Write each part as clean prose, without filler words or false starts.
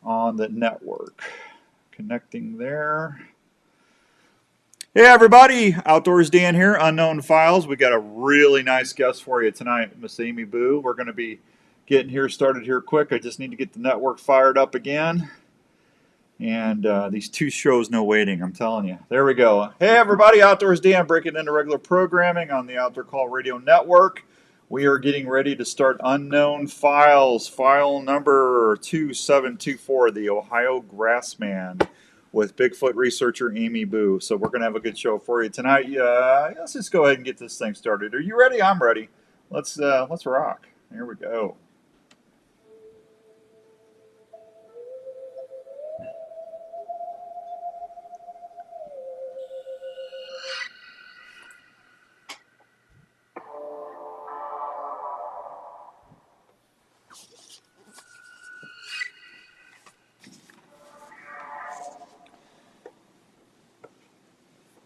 on the network. Connecting there. Hey everybody, Outdoors Dan here, Unknown Files. We got a really nice guest for you tonight, Miss Amy Boo. We're going to be getting here started here quick. I just need to get the network fired up again. And these two shows, no waiting, I'm telling you. There we go. Hey everybody, Outdoors Dan breaking into regular programming on the Outdoor Call Radio Network. We are getting ready to start Unknown Files, file number 2724, the Ohio Grassman, with Bigfoot researcher Amy Boo. So we're going to have a good show for you tonight. Let's just go ahead and get this thing started. Are you ready? I'm ready. Let's rock. Here we go.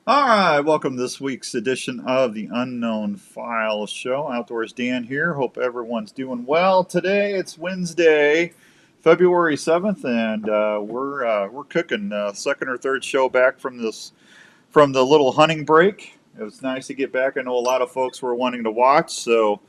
All right, welcome to this week's edition of the Unknown Files Show. Outdoors Dan here. Hope everyone's doing well. Today it's Wednesday, February 7th, and we're cooking second or third show back from the little hunting break. It was nice to get back. I know a lot of folks were wanting to watch, so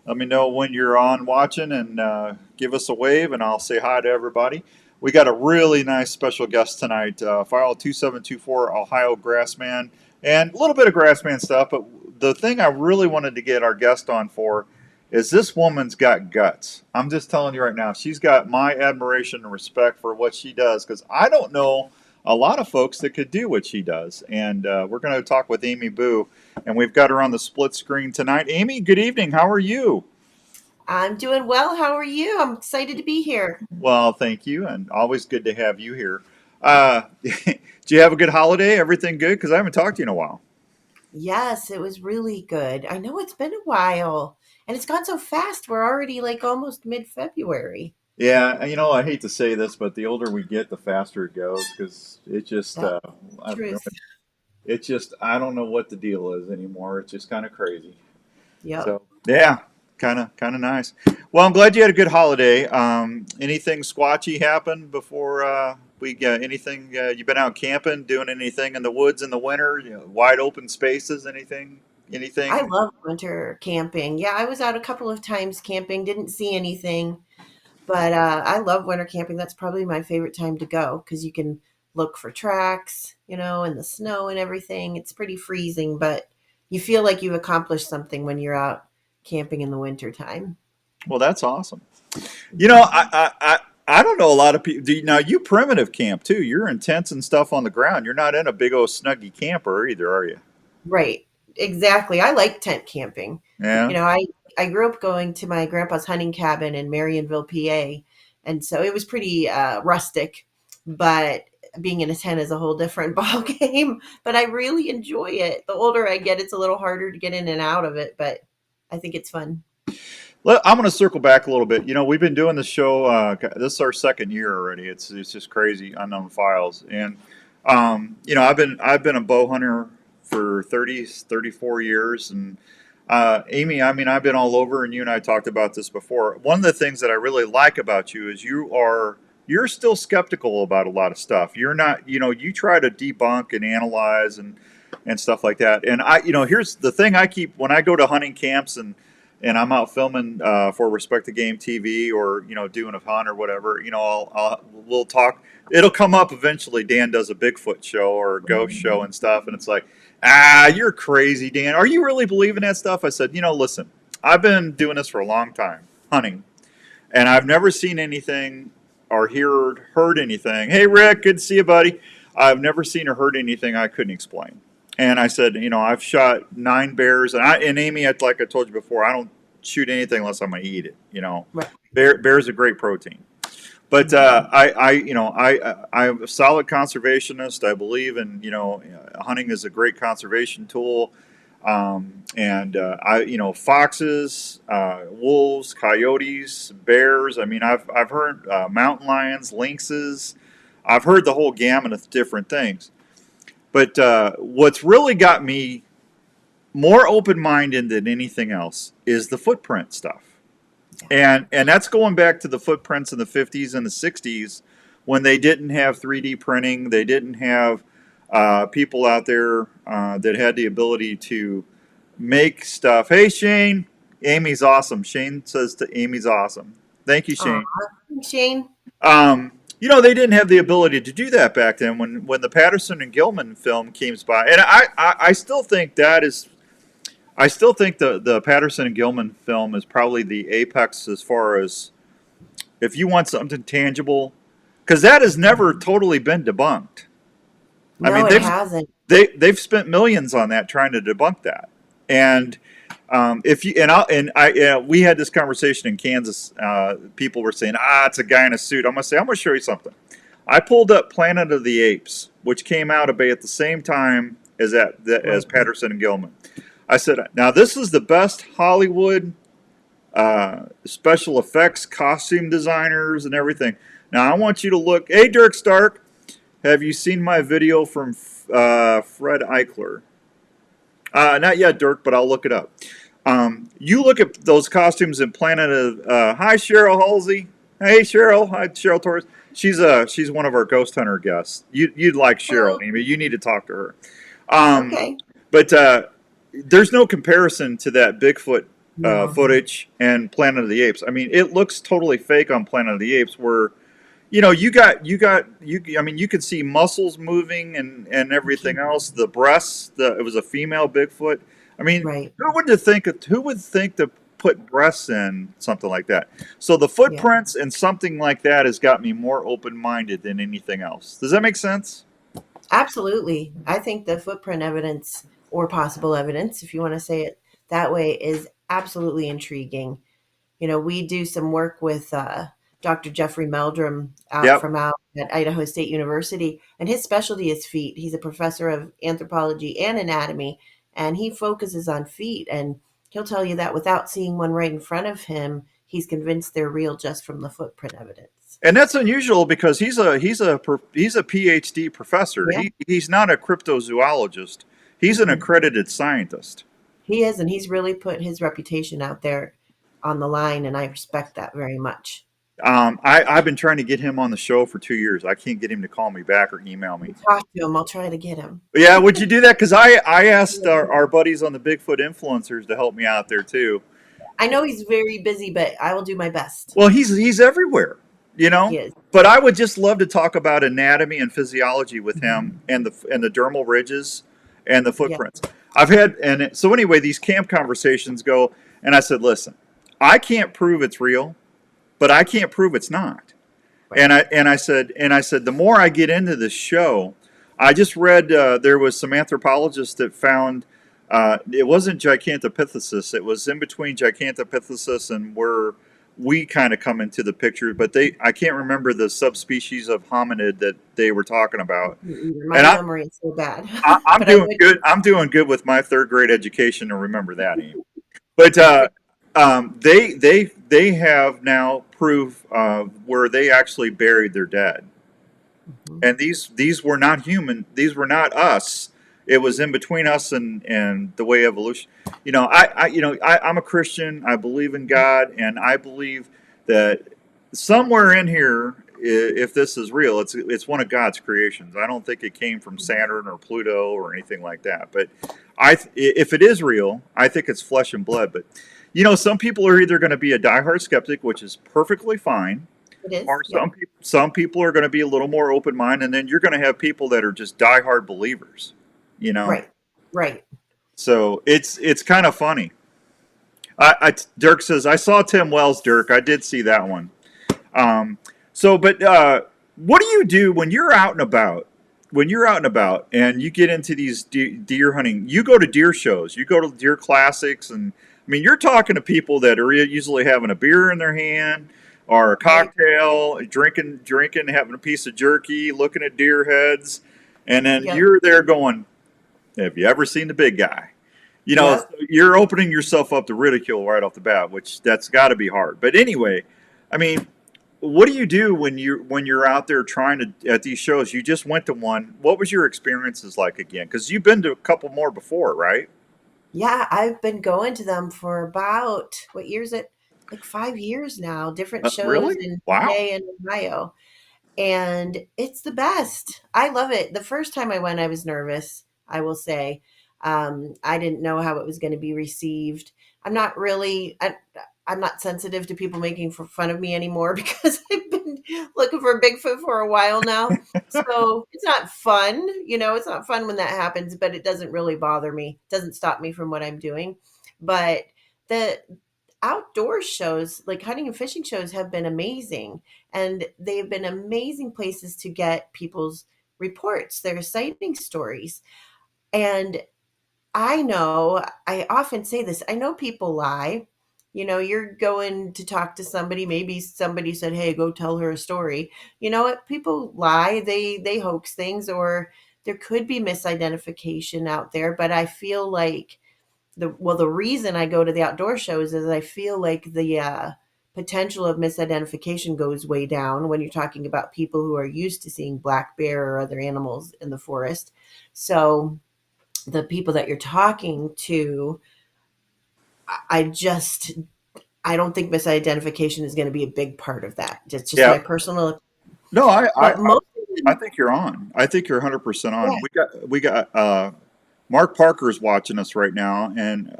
let me know when you're on watching and give us a wave, and I'll say hi to everybody. We got a really nice special guest tonight, file 2724, Ohio Grassman, and a little bit of Grassman stuff, but the thing I really wanted to get our guest on for is this woman's got guts. I'm just telling you right now, she's got my admiration and respect for what she does, because I don't know a lot of folks that could do what she does, and we're going to talk with Amy Boo, and we've got her on the split screen tonight. Amy, good evening. How are you? I'm doing well. How are you? I'm excited to be here. Well, thank you, and always good to have you here. Do you have a good holiday? Everything good? Because I haven't talked to you in a while. Yes, it was really good. I know it's been a while and it's gone so fast. We're already like almost mid-February. Yeah, I hate to say this, but the older we get, the faster it goes. Because it just, That's I don't know, truth. I don't know what the deal is anymore. It's just kind of crazy. Yep. So yeah, kind of nice. Well, I'm glad you had a good holiday. Anything squatchy happen before we got anything? You been out camping, doing anything in the woods in the winter? Wide open spaces? Anything? I Anything? love winter camping. Yeah, I was out a couple of times camping, didn't see anything, but I love winter camping. That's probably my favorite time to go because you can look for tracks, in the snow and everything. It's pretty freezing, but you feel like you've accomplished something when you're out camping in the winter time. Well, that's awesome. I don't know a lot of people. Now you primitive camp too. You're in tents and stuff on the ground. You're not in a big old snuggy camper either, are you? Right. Exactly. I like tent camping. Yeah. I grew up going to my grandpa's hunting cabin in Marionville, PA, and so it was pretty rustic, but being in a tent is a whole different ball game, but I really enjoy it. The older I get, it's a little harder to get in and out of it, but I think it's fun. I'm going to circle back a little bit. We've been doing this show. This is our second year already. It's just crazy. Unknown Files, and I've been a bow hunter for 34 years, and Amy, I mean, I've been all over, and you and I talked about this before. One of the things that I really like about you is you're still skeptical about a lot of stuff. You're not, you try to debunk and analyze and stuff like that. And here's the thing: I keep when I go to hunting camps and I'm out filming for Respect the Game TV or doing a hunt or whatever. We'll talk. It'll come up eventually. Dan does a Bigfoot show or a ghost show and stuff, and it's like, you're crazy, Dan. Are you really believing that stuff? I said, listen, I've been doing this for a long time, hunting, and I've never seen anything or heard anything. Hey, Rick, good to see you, buddy. I've never seen or heard anything I couldn't explain. And I said, I've shot 9 bears, and Amy, like I told you before, I don't shoot anything unless I'm gonna eat it. Right. Bear's a great protein. But I'm a solid conservationist. I believe in hunting is a great conservation tool, and foxes, wolves, coyotes, bears. I mean, I've heard mountain lions, lynxes. I've heard the whole gamut of different things. But what's really got me more open minded than anything else is the footprint stuff. Yeah. And that's going back to the footprints in the 50s and the 60s when they didn't have 3D printing, they didn't have people out there that had the ability to make stuff. Hey, Shane. Amy's awesome. Shane says to Amy's awesome. Thank you, Aw, Shane. Shane. They didn't have the ability to do that back then when the Patterson and Gilman film came by. And I still think I still think the Patterson and Gilman film is probably the apex as far as if you want something tangible, because that has never totally been debunked. I No, mean, it hasn't. they've spent millions on that trying to debunk that. And if you and I we had this conversation in Kansas. People were saying, it's a guy in a suit. I'm gonna show you something. I pulled up Planet of the Apes, which came out about at the same time as Right. Patterson and Gilman. I said, now this is the best Hollywood special effects, costume designers, and everything. Now I want you to look. Hey, Dirk Stark, have you seen my video from Fred Eichler? Not yet, Dirk, but I'll look it up. You look at those costumes in Planet of. Hi, Cheryl Halsey. Hey, Cheryl. Hi, Cheryl Torres. She's one of our ghost hunter guests. You'd like Cheryl, Hello. Amy. You need to talk to her. Um, Okay. but there's no comparison to that Bigfoot No. footage and Planet of the Apes. I mean, it looks totally fake on Planet of the Apes, where I mean, you could see muscles moving and everything else. The breasts, it was a female Bigfoot. I mean, Right. who would think to put breasts in something like that? So the Yeah. footprints and something like that has got me more open minded than anything else. Does that make sense? Absolutely. I think the footprint evidence or possible evidence, if you want to say it that way, is absolutely intriguing. We do some work with Dr. Jeffrey Meldrum Yep. out at Idaho State University, and his specialty is feet. He's a professor of anthropology and anatomy, and he focuses on feet. And he'll tell you that without seeing one right in front of him, he's convinced they're real just from the footprint evidence. And that's unusual because he's a PhD professor. Yeah, He's not a cryptozoologist. He's an mm-mm. accredited scientist. He is, and he's really put his reputation out there on the line, and I respect that very much. I've been trying to get him on the show for 2 years. I can't get him to call me back or email me. Talk to him. I'll try to get him. Yeah, would you do that? Because I asked our buddies on the Bigfoot influencers to help me out there too. I know he's very busy, but I will do my best. Well, he's everywhere, you He know. is. But I would just love to talk about anatomy and physiology with him Mhm. and the dermal ridges and the Yeah, footprints. So anyway, these camp conversations go, and I said, listen, I can't prove it's real, but I can't prove it's not. right. And I said the more I get into this show, I just read there was some anthropologists that found it wasn't Gigantopithecus. It was in between Gigantopithecus and where we kind of come into the picture. But I can't remember the subspecies of hominid that they were talking about. My And memory is so bad, I'm but I doing would. good. I'm doing good with my third grade education to remember that. Amy. But Perfect. they have now proof where they actually buried their dead, Mhm. and these were not human. These were not us. It was in between us and the way evolution. I'm a Christian. I believe in God, and I believe that somewhere in here, if this is real, it's one of God's creations. I don't think it came from Saturn or Pluto or anything like that. But if it is real, I think it's flesh and blood. But some people are either going to be a diehard skeptic, which is perfectly fine, It is. or Yep. some people are going to be a little more open minded, and then you're going to have people that are just diehard believers. You know, Right. Right. so it's kind of funny. Dirk says I saw Tim Wells. Dirk, I did see that one. But what do you do when you're out and about? When you're out and about and you get into these deer hunting, you go to deer shows, you go to deer classics, and I mean, you're talking to people that are usually having a beer in their hand or a Right. cocktail, drinking, having a piece of jerky, looking at deer heads, and then Yep. you're there going, "Have you ever seen the big guy?" So Yep. you're opening yourself up to ridicule right off the bat, which that's got to be hard. But anyway, I mean, what do you do when you're out there trying to at these shows? You just went to one. What was your experiences like again? Because you've been to a couple more before, right? Yeah, I've been going to them for about what year is it? Like 5 years now. Different shows Really? in Wow. PA and Ohio. and it's the best. I love it. The first time I went, I was nervous, I will say. I didn't know how it was going to be received. I'm not really, I'm not sensitive to people making fun of me anymore because I've been looking for Bigfoot for a while now. So it's not fun. It's not fun when that happens, but it doesn't really bother me. It doesn't stop me from what I'm doing. But the outdoor shows, like hunting and fishing shows, have been amazing. And they've been amazing places to get people's reports, their sighting stories. And I often say this, I know people lie. You're going to talk to somebody, maybe somebody said, "Hey, go tell her a story." You know what? People lie, they hoax things, or there could be misidentification out there. But I feel like the reason I go to the outdoor shows is I feel like the potential of misidentification goes way down when you're talking about people who are used to seeing black bear or other animals in the forest. So the people that you're talking to, I just I don't think misidentification is going to be a big part of that. It's just Yeah. my personal. No, But most of I them, think you're on. I think you're 100% yeah, on. We got Mark Parker's watching us right now, and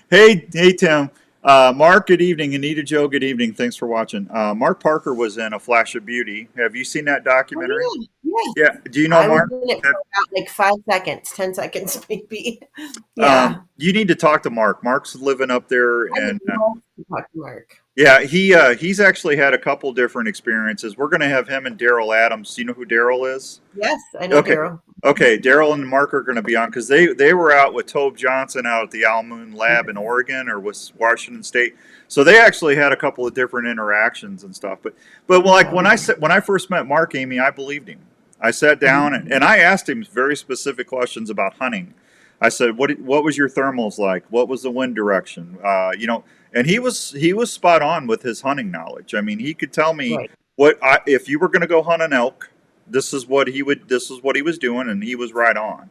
hey Tim, Mark, good evening. Anita Joe, good evening. Thanks for watching. Mark Parker was in A Flash of Beauty. Have you seen that documentary? oh yeah, yes. Yeah. Do you know I was Mark? in it for about like 5 seconds, 10 seconds, maybe. Yeah, You need to talk to Mark. Mark's living up there, I would and love to talk to Mark. yeah, he's actually had a couple different experiences. We're going to have him and Daryl Adams. Do you know who Daryl is? Yes, I know Okay. Daryl. Okay, Daryl and Mark are going to be on because they were out with Tobe Johnson out at the Al Moon Lab in Oregon or was Washington State. So they actually had a couple of different interactions and stuff. But like Wow. when I first met Mark, Amy, I believed him. I sat down Mhm. and I asked him very specific questions about hunting. I said, what was your thermals like? What was the wind direction? And he was spot on with his hunting knowledge. I mean, he could tell me Right, if you were going to go hunt an elk, this is what he was doing, and he was right on.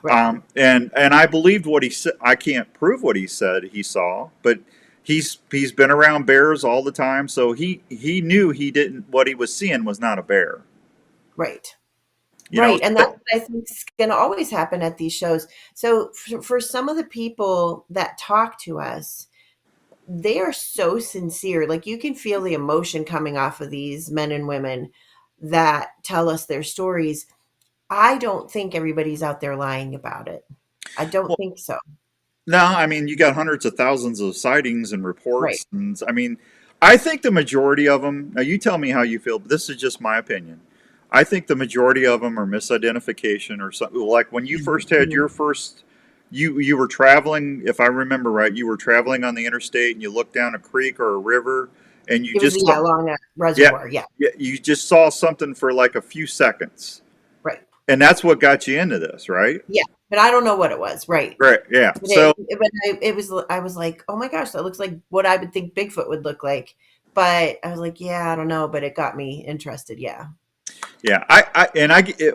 right. And I believed what he said. I can't prove what he said he saw, but he's been around bears all the time, so he knew he didn't what he was seeing was not a bear. Right. You know, Right, and that's what I think is gonna always happen at these shows. So for some of the people that talk to us, they are so sincere. Like, you can feel the emotion coming off of these men and women that tell us their stories. I don't think everybody's out there lying about it. I don't well, think so. no, I mean you got hundreds of thousands of sightings and Right. reports, and I mean, I think the majority of them. Now, you tell me how you feel, but this is just my opinion. I think the majority of them are misidentification or something. Like when you first had Mhm. your first, you were traveling. If I remember right, you were traveling on the interstate, and you looked down a creek or a river, and you It was, just yeah, saw, along a yeah, reservoir, yeah, yeah, you just saw something for like a few seconds, right. and that's what got you into this, right? Yeah, but I don't know what it was, right. Right. Yeah. But So it was I was like, "Oh my gosh, that looks like what I would think Bigfoot would look like." But I was like, "Yeah, I don't know," but it got me interested, yeah. yeah,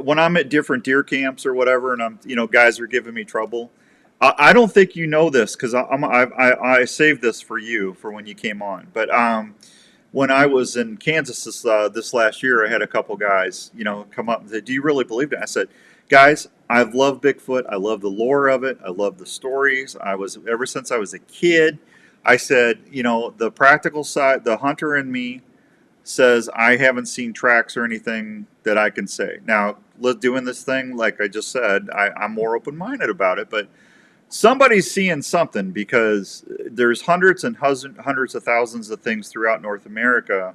when I'm at different deer camps or whatever, and guys are giving me trouble. I don't think you know this because I saved this for you for when you came on. But when I was in Kansas this last year, I had a couple guys, come up and say, "Do you really believe it?" I said, "Guys, I've loved Bigfoot. I love the lore of it. I love the stories. I was ever since I was a kid." I said, the practical side, the hunter in me says I haven't seen tracks or anything that I can say. Now, doing this thing, like I just said, I'm more open minded about it, but somebody's seeing something because there's hundreds and hundreds of thousands of things throughout North America.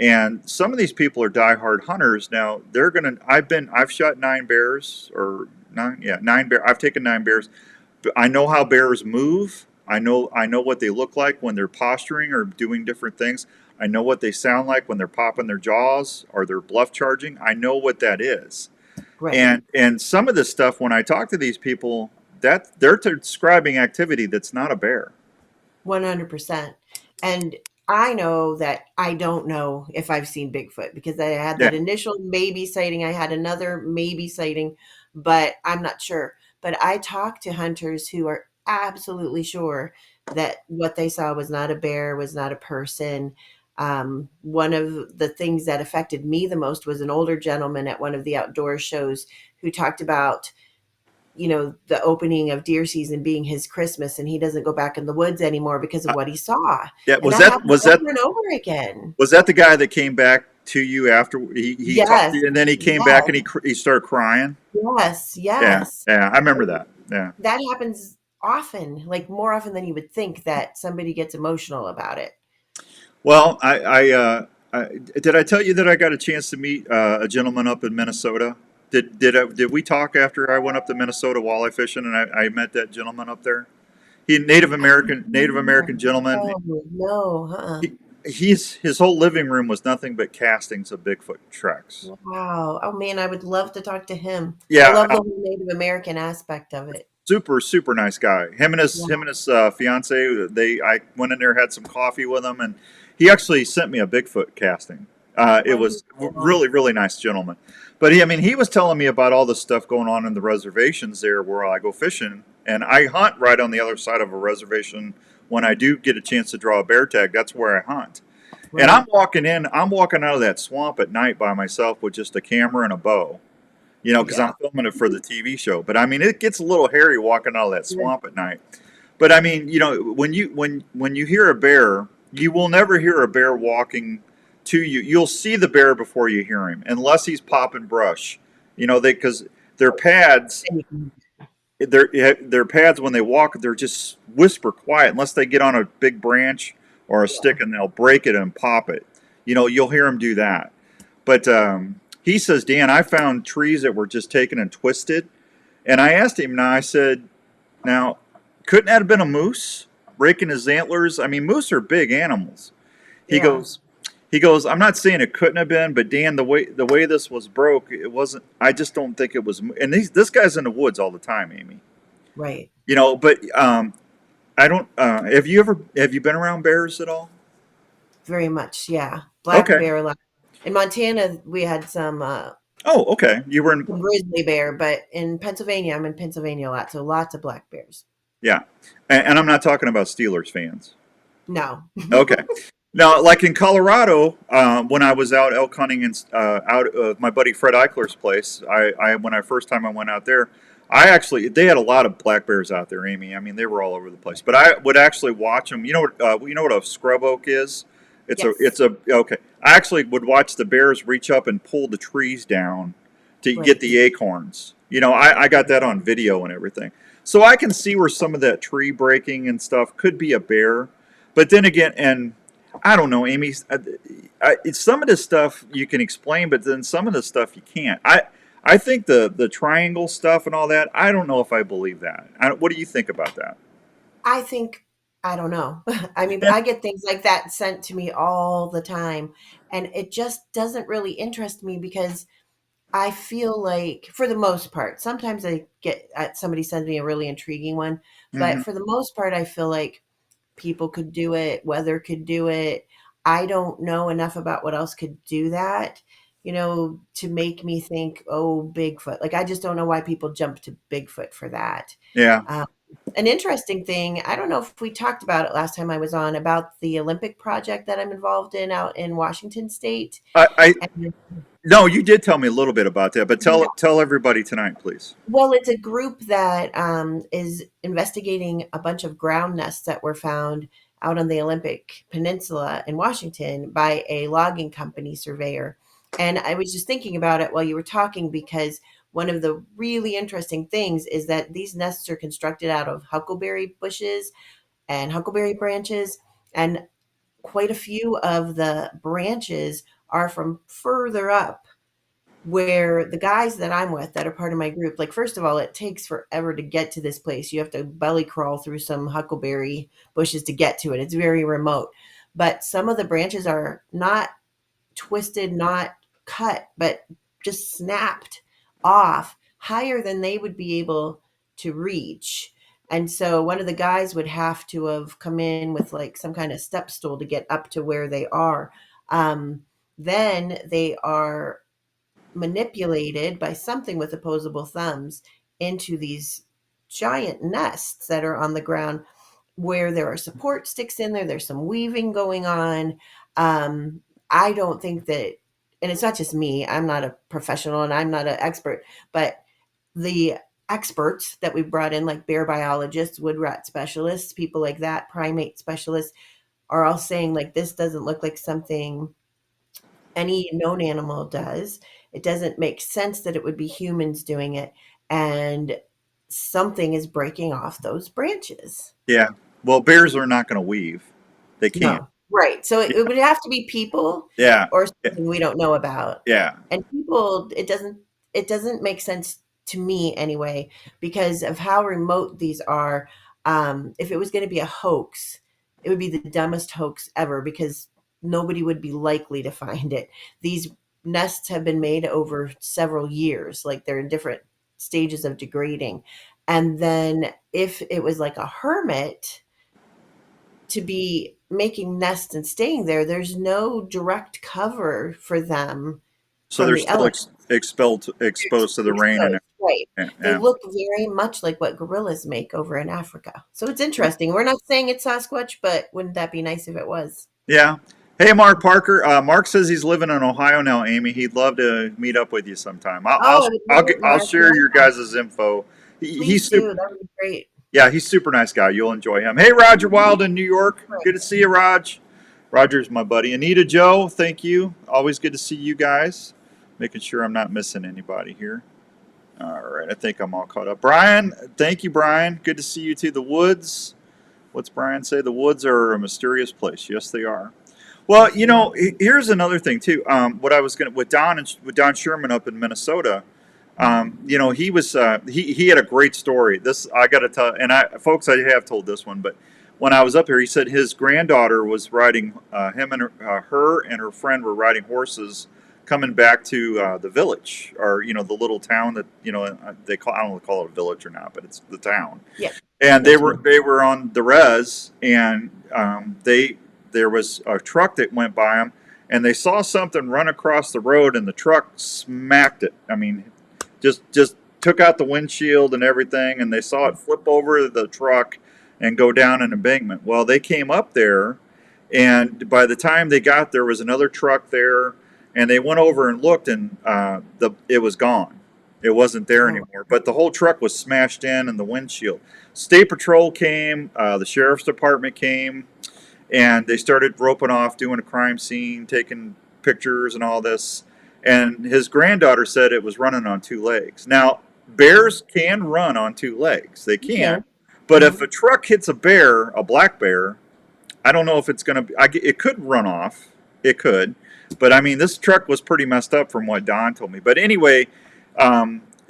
And some of these people are diehard hunters. Now I've shot 9 bears or nine, yeah, 9 bear. I've taken 9 bears. I know how bears move. I know what they look like when they're posturing or doing different things. I know what they sound like when they're popping their jaws or they're bluff charging. I know what that is. Right. And some of this stuff when I talk to these people, that they're describing activity that's not a bear. 100%. And I know that I don't know if I've seen Bigfoot because I had Yeah. that initial maybe sighting. I had another maybe sighting, but I'm not sure. But I talk to hunters who are absolutely sure that what they saw was not a bear, was not a person. One of the things that affected me the most was an older gentleman at one of the outdoor shows who talked about, the opening of deer season being his Christmas, and he doesn't go back in the woods anymore because of Uh, what he saw. yeah, And was that that happens was that over and over again. was that the guy that came back to you after he talked to Yes, you, and then he came back and yes, he started crying? yes, Yeah, yes. yeah, I remember that. Yeah. That happens often, like more often than you would think, that somebody gets emotional about it. Well, did I tell you that I got a chance to meet a gentleman up in Minnesota? Did we talk after I went up to Minnesota walleye fishing and I met that gentleman up there? He Native American gentleman. Oh, no, uh-uh. His whole living room was nothing but castings of Bigfoot tracks. Wow. Oh man, I would love to talk to him. I Yeah, love the whole Native American aspect of it. super nice guy. Him and his Yeah. him and his fiance. I went in there, had some coffee with him, and he actually sent me a Bigfoot casting. It was Wonderful. really nice gentleman. But I mean, he was telling me about all the stuff going on in the reservations there where I go fishing, and I hunt right on the other side of a reservation. When I do get a chance to draw a bear tag, that's where I hunt. And Right. I'm walking out of that swamp at night by myself with just a camera and a bow, because Yeah. I'm filming it for the TV show. But I mean, it gets a little hairy walking out of that Yeah. swamp at night. But I mean, when you hear a bear, you will never hear a bear walking to you. You'll see the bear before you hear him, unless he's popping brush. They because their pads, their pads when they walk, they're just whisper quiet unless they get on a big branch or a stick and they'll break it and pop it. You'll hear them do that. But he says, Dan, I found trees that were just taken and twisted. And I asked him, now I said, now, couldn't that have been a moose breaking his antlers? I mean, moose are big animals. He Yeah. goes, he goes, I'm not saying it couldn't have been, but Dan, the way this was broke, it wasn't. I just don't think it was. And this guy's in the woods all the time, Amy. Right. But I don't. Have you been around bears at all? Very much. Yeah. Black Okay. bear a lot. In Montana, we had Oh, okay. You were in. some grizzly bear, but in Pennsylvania, I'm in Pennsylvania a lot, so lots of black bears. Yeah, and I'm not talking about Steelers fans. No. Okay. Now, like in Colorado, when I was out elk hunting and out of my buddy Fred Eichler's place, when I first time I went out there, they had a lot of black bears out there, Amy. I mean, they were all over the place. But I would actually watch them. You know what a scrub oak is? Yes. Okay. I actually would watch the bears reach up and pull the trees down to get Right. the acorns. I got that on video and everything. So I can see where some of that tree breaking and stuff could be a bear. But then again, and I don't know, Amy. Some of this stuff you can explain, but then some of the stuff you can't. I think the triangle stuff and all that. I don't know if I believe that. What do you think about that? I think, I don't know. I mean, but I get things like that sent to me all the time, and it just doesn't really interest me because I feel like, for the most part, sometimes I get somebody sends me a really intriguing one, but Hmm. for the most part, I feel like people could do it, weather could do it. I don't know enough about what else could do that, to make me think, oh, Bigfoot. Like, I just don't know why people jump to Bigfoot for that. Yeah. Um, an interesting thing, I don't know if we talked about it last time I was on, about the Olympic project that I'm involved in out in Washington State. I And No, you did tell me a little bit about that, but yeah, tell everybody tonight, please. well, it's a group that is investigating a bunch of ground nests that were found out on the Olympic Peninsula in Washington by a logging company surveyor. And I was just thinking about it while you were talking, because one of the really interesting things is that these nests are constructed out of huckleberry bushes and huckleberry branches. And quite a few of the branches are from further up, where the guys that I'm with that are part of my group, like, first of all, it takes forever to get to this place. You have to belly crawl through some huckleberry bushes to get to it. It's very remote. But some of the branches are not twisted, not cut, but just snapped off higher than they would be able to reach. And so one of the guys would have to have come in with like some kind of step stool to get up to where they are. Then they are manipulated by something with opposable thumbs into these giant nests that are on the ground, where there are support sticks in there. There's some weaving going on. Um, I don't think that, and it's not just me, I'm not a professional and I'm not an expert, but the experts that we brought in, like bear biologists, wood rat specialists, people like that, primate specialists, are all saying like this doesn't look like something any known animal does. It doesn't make sense that it would be humans doing it. And something is breaking off those branches. Yeah. Well, bears are not going to weave. They can't. No. Right. So it Yeah. would have to be people Yeah. or Yeah. something we don't know about. Yeah. And people, it doesn't make sense to me anyway, because of how remote these are. If it was going to be a hoax, it would be the dumbest hoax ever because nobody would be likely to find it. These nests have been made over several years, like they're in different stages of degrading. And then if it was like a hermit, to be making nests and staying there, there's no direct cover for them So from they're the still elements. exposed to the They're rain and exposed, right. everything. They Yeah. look very much like what gorillas make over in Africa. So it's interesting. We're not saying it's Sasquatch, but wouldn't that be nice if it was? Yeah. Hey, Mark Parker. Mark says he's living in Ohio now. Amy, he'd love to meet up with you sometime. Oh, I would love it, I'll Mark. share your Yeah, guys' info. He's please super. do. That would be great. Yeah, he's super nice guy. You'll enjoy him. Hey, Roger Wild in New York. Right. Good to see you, Raj. Roger's my buddy. Anita Joe, thank you. Always good to see you guys. Making sure I'm not missing anybody here. All right, I think I'm all caught up. Brian, thank you, Brian. Good to see you too. The woods. What's Brian say? The woods are a mysterious place. Yes, they are. Well, Yes, they are. here's another thing too. What I was gonna with Don Sherman up in Minnesota. He was he had a great story. This I got to tell, and folks, I have told this one, but when I was up here, he said his granddaughter was riding him and her and her friend were riding horses coming back to the village or the little town that they call I don't know if they call it a village or not, but it's the town. Yeah. And they Yes, were ma'am. they were on the res, and they there was a truck that went by them, and they saw something run across the road, and the truck smacked it. I mean, just took out the windshield and everything, and they saw it flip over the truck and go down an embankment. Well, they came up there, and by the time they got there, was another truck there, and they went over and looked, and it was gone. It wasn't there Oh, anymore. But the whole truck was smashed in, and the windshield. State Patrol came, the sheriff's department came, and they started roping off, doing a crime scene, taking pictures and all this. And his granddaughter said it was running on two legs. Now, bears can run on two legs. They you can. can. But if Mhm. a truck hits a bear, a black bear, I don't know if it's going to be. It could run off. It could. But I mean, this truck was pretty messed up from what Don told me. But anyway,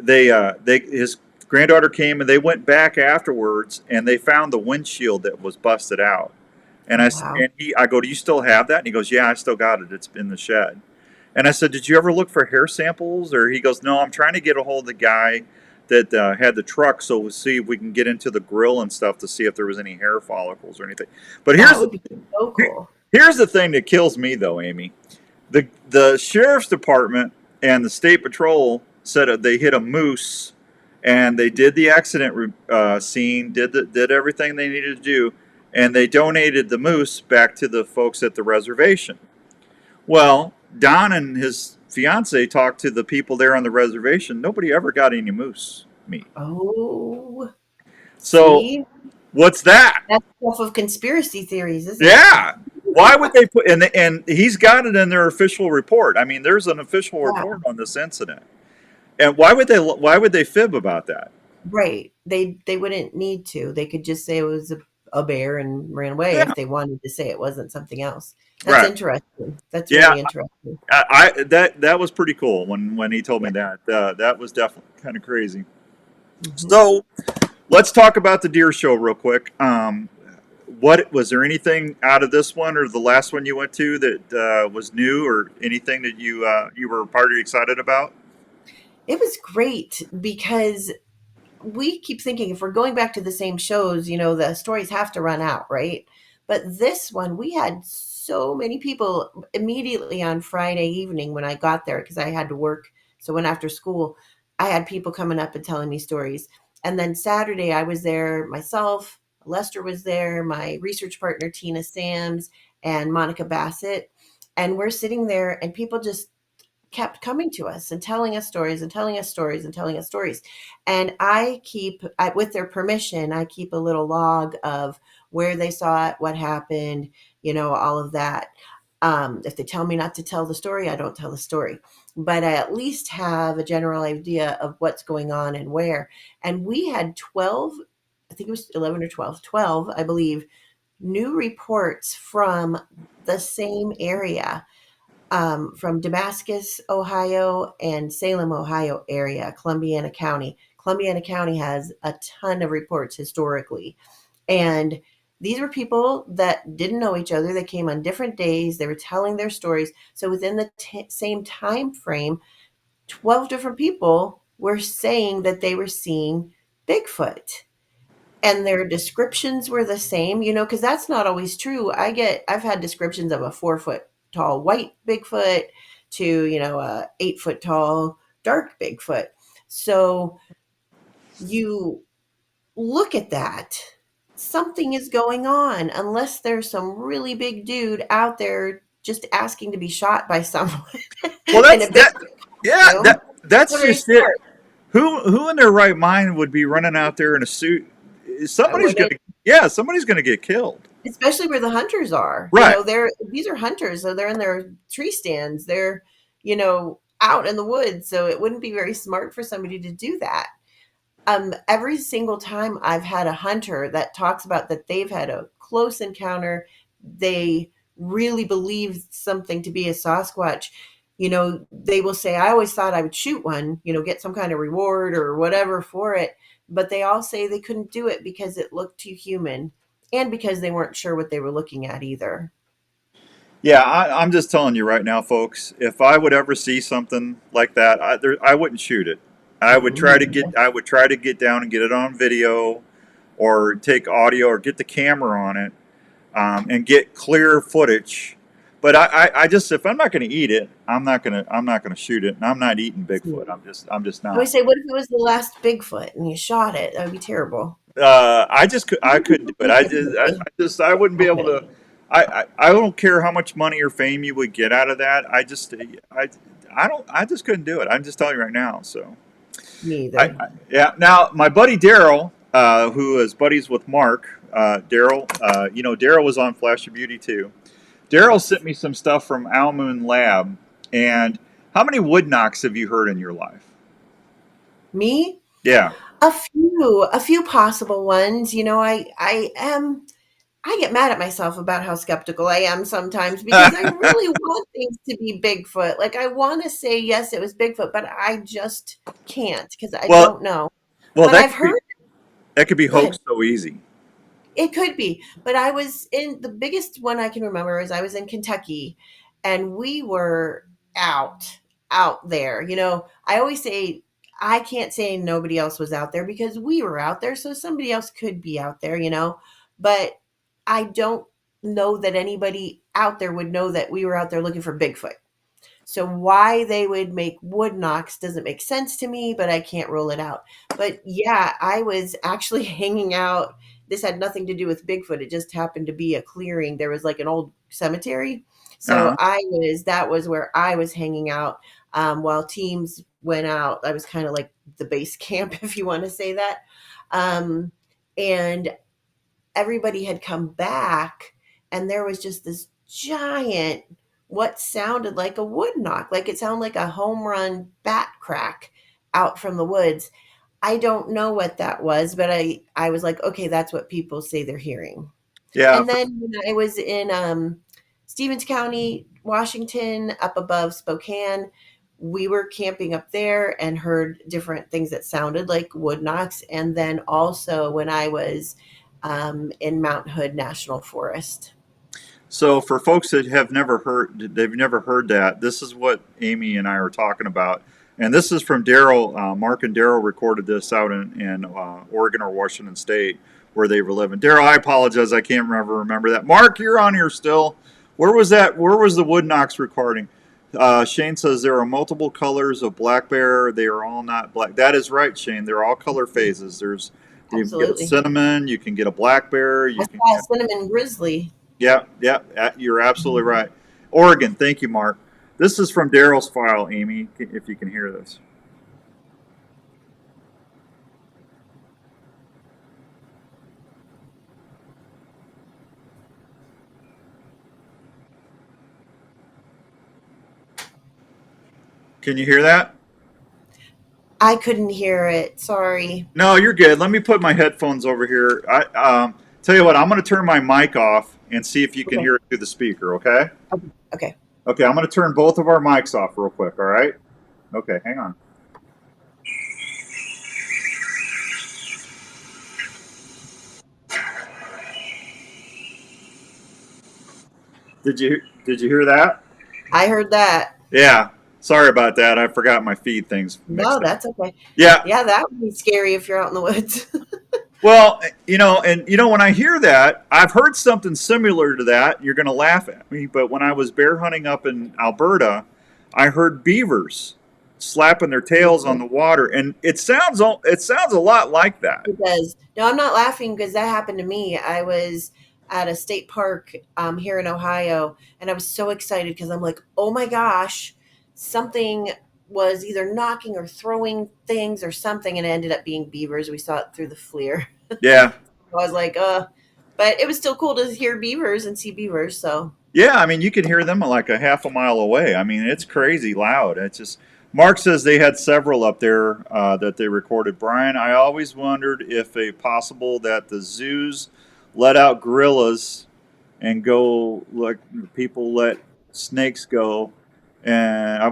his granddaughter came and they went back afterwards and they found the windshield that was busted out. And Oh, wow. I go, do you still have that? And he goes, yeah, I still got it. It's in the shed. And I said, did you ever look for hair samples? Or he goes, no, I'm trying to get a hold of the guy that had the truck, so we'll see if we can get into the grill and stuff to see if there was any hair follicles or anything. But That would be so cool. here's the thing that kills me, though, Amy. The sheriff's department and the state patrol said they hit a moose, and they did the accident scene, did everything they needed to do, and they donated the moose back to the folks at the reservation. Well, Don and his fiance talked to the people there on the reservation. Nobody ever got any moose meat. Oh, So see? what's that? That's stuff of conspiracy theories, isn't it? Yeah. Why would they put and he's got it in their official report. I mean, there's an official Yeah, report on this incident. And why would they fib about that? right. They wouldn't need to. They could just say it was a bear and ran away Yeah. if they wanted to say it wasn't something else. That's Right. interesting. That's Yeah. really interesting. That was pretty cool when he told me Yeah. that. That was definitely kind of crazy. Hmm. So let's talk about the deer show real quick. What was there anything out of this one or the last one you went to that was new or anything that you were partly excited about? It was great because we keep thinking if we're going back to the same shows, the stories have to run out, right? But this one, we had so many people immediately on Friday evening when I got there because I had to work. So when after school, I had people coming up and telling me stories. And then Saturday, I was there myself. Lester was there, my research partner, Tina Sams, and Monica Bassett. And we're sitting there, and people just kept coming to us and telling us stories and telling us stories and telling us stories. And with their permission, I keep a little log of where they saw it, what happened, all of that. If they tell me not to tell the story, I don't tell the story. But I at least have a general idea of what's going on and where. And we had 12, I think it was 11 or 12, I believe, new reports from the same area, from Damascus, Ohio, and Salem, Ohio area, Columbiana County. Columbiana County has a ton of reports historically. And these were people that didn't know each other. They came on different days. They were telling their stories. So within the same time frame, 12 different people were saying that they were seeing Bigfoot, and their descriptions were the same, because that's not always true. I've had descriptions of a 4 foot tall white Bigfoot to, a 8 foot tall dark Bigfoot. So you look at that, something is going on, unless there's some really big dude out there just asking to be shot by someone Well, in a Bigfoot yeah, costume. that's Not very just it. smart. Who in their right mind would be running out there in a suit? I Somebody's wouldn't. gonna, yeah, somebody's gonna get killed. Especially where the hunters are. Right. These are hunters, so they're in their tree stands. They're, out in the woods, so it wouldn't be very smart for somebody to do that. Every single time I've had a hunter that talks about that they've had a close encounter, they really believe something to be a Sasquatch. They will say, I always thought I would shoot one, get some kind of reward or whatever for it. But they all say they couldn't do it because it looked too human, and because they weren't sure what they were looking at either. Yeah, I'm just telling you right now, folks. If I would ever see something like that, I wouldn't shoot it. Mhm. I would try to get down and get it on video, or take audio, or get the camera on it, and get clear footage. But I just, if I'm not going to eat it, I'm not going to shoot it, and I'm not eating Bigfoot. I'm just I always not. say, what if it was the last Bigfoot and you shot it? That would be terrible. I couldn't do it. I wouldn't be able to. I don't care how much money or fame you would get out of that. I just couldn't do it. I'm just telling you right now. So Me either. yeah. Now my buddy Daryl, who is buddies with Mark, Daryl, Daryl was on Flash of Beauty too. Daryl sent me some stuff from Almoon Lab. And how many wood knocks have you heard in your life? Me? Yeah. A few possible ones. I get mad at myself about how skeptical I am sometimes, because I really want things to be Bigfoot. Like, I want to say yes, it was Bigfoot, but I just can't because I well, don't know. well, But I've heard. that could be Go ahead. hoaxed so easy. It could be, but I was in the biggest one I can remember is I was in Kentucky, and we were out there. I always say I can't say nobody else was out there because we were out there, so somebody else could be out there. But I don't know that anybody out there would know that we were out there looking for Bigfoot. So why they would make wood knocks doesn't make sense to me, but I can't rule it out. But yeah, I was actually hanging out. This had nothing to do with Bigfoot. It just happened to be a clearing. There was like an old cemetery. So Uh, that was where I was hanging out, while teams went out. I was kind of like the base camp, if you want to say that. Um, and everybody had come back, and there was just this giant, what sounded like a wood knock, like it sounded like a home run bat crack out from the woods. I don't know what that was, but I was like, okay, that's what people say they're hearing. yeah. And then when I was in Stevens County, Washington, up above Spokane, we were camping up there and heard different things that sounded like wood knocks. And then also when I was in Mount Hood National Forest. So for folks that they've never heard that. This is what Amy and I are talking about, and this is from Daryl. Mark and Daryl recorded this out in Oregon or Washington State where they were living. Daryl, I apologize, I can't remember that. Mark, you're on here still. Where was that? Where was the Wood Knox recording? Shane says there are multiple colors of black bear. They are all not black. That is right, Shane. They're all color phases. You can get a Absolutely. cinnamon. You can get a black bear. I You can saw a get cinnamon grizzly. yeah, yeah, you're absolutely Mhm. right. Oregon. Thank you, Mark. This is from Daryl's file, Amy, if you can hear this. Can you hear that? I couldn't hear it. Sorry. No, you're good. Let me put my headphones over here. Tell you what, I'm going to turn my mic off and see if you can Okay. hear it through the speaker. Okay. Okay. Okay. Okay. I'm going to turn both of our mics off real quick. All right. Okay. Hang on. Did you hear that? I heard that. Yeah. Sorry about that. I forgot my feed things No, mixed up. that's okay. Yeah. Yeah, that would be scary if you're out in the woods. Well, when I hear that, I've heard something similar to that. You're going to laugh at me, but when I was bear hunting up in Alberta, I heard beavers slapping their tails on the water, and it sounds a lot like that. It does. No, I'm not laughing because that happened to me. I was at a state park here in Ohio, and I was so excited because I'm like, oh my gosh, something was either knocking or throwing things or something, and it ended up being beavers. We saw it through the FLIR. Yeah, I was like, but it was still cool to hear beavers and see beavers. So yeah. I mean, you can hear them like a half a mile away. I mean, it's crazy loud. It's just Mark says they had several up there that they recorded. Brian, I always wondered if a possible that the zoos let out gorillas and go like people let snakes go, and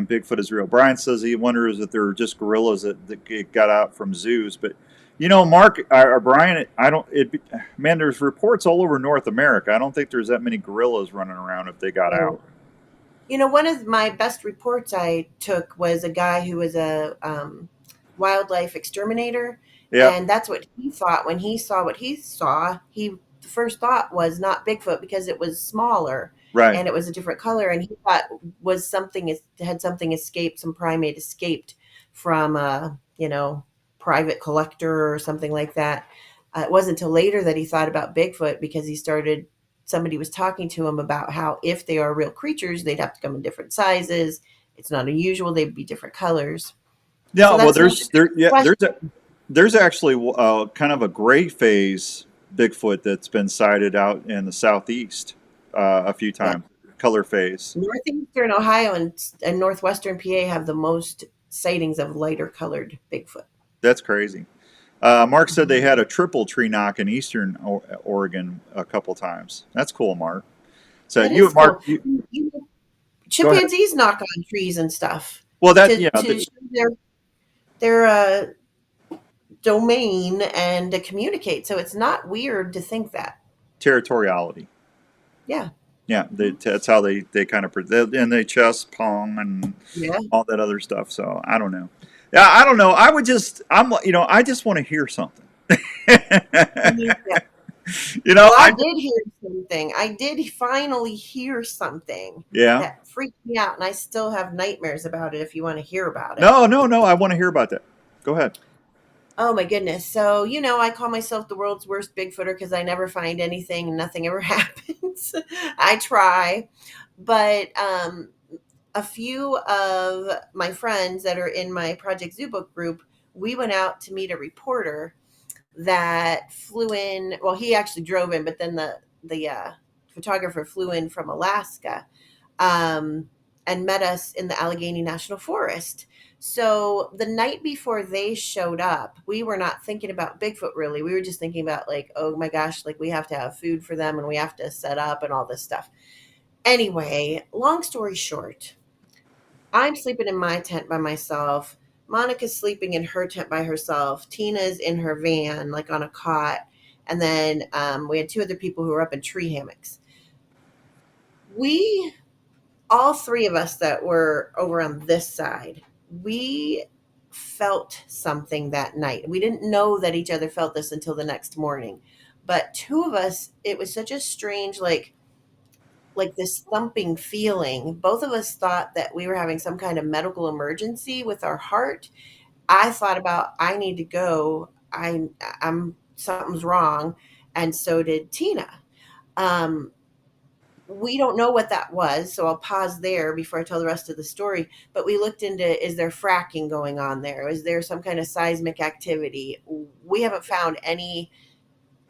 Bigfoot is real. Brian says he wonders if they're just gorillas that got out from zoos, but Mark or Brian, I don't. Man, there's reports all over North America. I don't think there's that many gorillas running around if they got out. One of my best reports I took was a guy who was a wildlife exterminator, Yeah, and that's what he thought when he saw what he saw. The first thought was not Bigfoot because it was smaller right. and it was a different color, and he thought was something had something escaped, some primate escaped from a private collector or something like that. It wasn't until later that he thought about Bigfoot because somebody was talking to him about how if they are real creatures, they'd have to come in different sizes. It's not unusual; they'd be different colors. Yeah, So well, that's no there's there yeah question. there's actually kind of a gray phase Bigfoot that's been sighted out in the southeast a few Yeah, times. Color phase. northeastern Ohio and northwestern PA have the most sightings of lighter colored Bigfoot. That's crazy. Mark said they Mhm. had a triple tree knock in eastern Oregon a couple times. That's cool, Mark. So That you, is Mark, cool. go ahead. Chimpanzees knock on trees and stuff Well, that to show their domain and to communicate. So it's not weird to think that. territoriality. Yeah. Yeah, Mhm. that's how they kind of and they chess pong and Yeah. all that other stuff. So I don't know. Yeah, I don't know. I just want to hear something. Yeah. Well, I I did hear something. I did finally hear something yeah. that freaked me out, and I still have nightmares about it if you want to hear about it. No, no, no. I want to hear about that. Go ahead. Oh my goodness. So, I call myself the world's worst Bigfooter because I never find anything and nothing ever happens. I try. But a few of my friends that are in my Project Zoo Book group, we went out to meet a reporter that flew in. Well, he actually drove in, but then the photographer flew in from Alaska, um, and met us in the Allegheny National Forest. So the night before they showed up, we were not thinking about Bigfoot really. We were just thinking about like, oh my gosh, like we have to have food for them and we have to set up and all this stuff. Anyway, long story short, I'm sleeping in my tent by myself. Monica's sleeping in her tent by herself. Tina's in her van, like on a cot. And then we had two other people who were up in tree hammocks. We, all three of us that were over on this side, we felt something that night. We didn't know that each other felt this until the next morning. But two of us, it was such a strange, like this thumping feeling. Both of us thought that we were having some kind of medical emergency with our heart. I thought about I need to go. I'm something's wrong, and so did Tina. Um, we don't know what that was, so I'll pause there before I tell the rest of the story. But we looked into, is there fracking going on there? Is there some kind of seismic activity? We haven't found any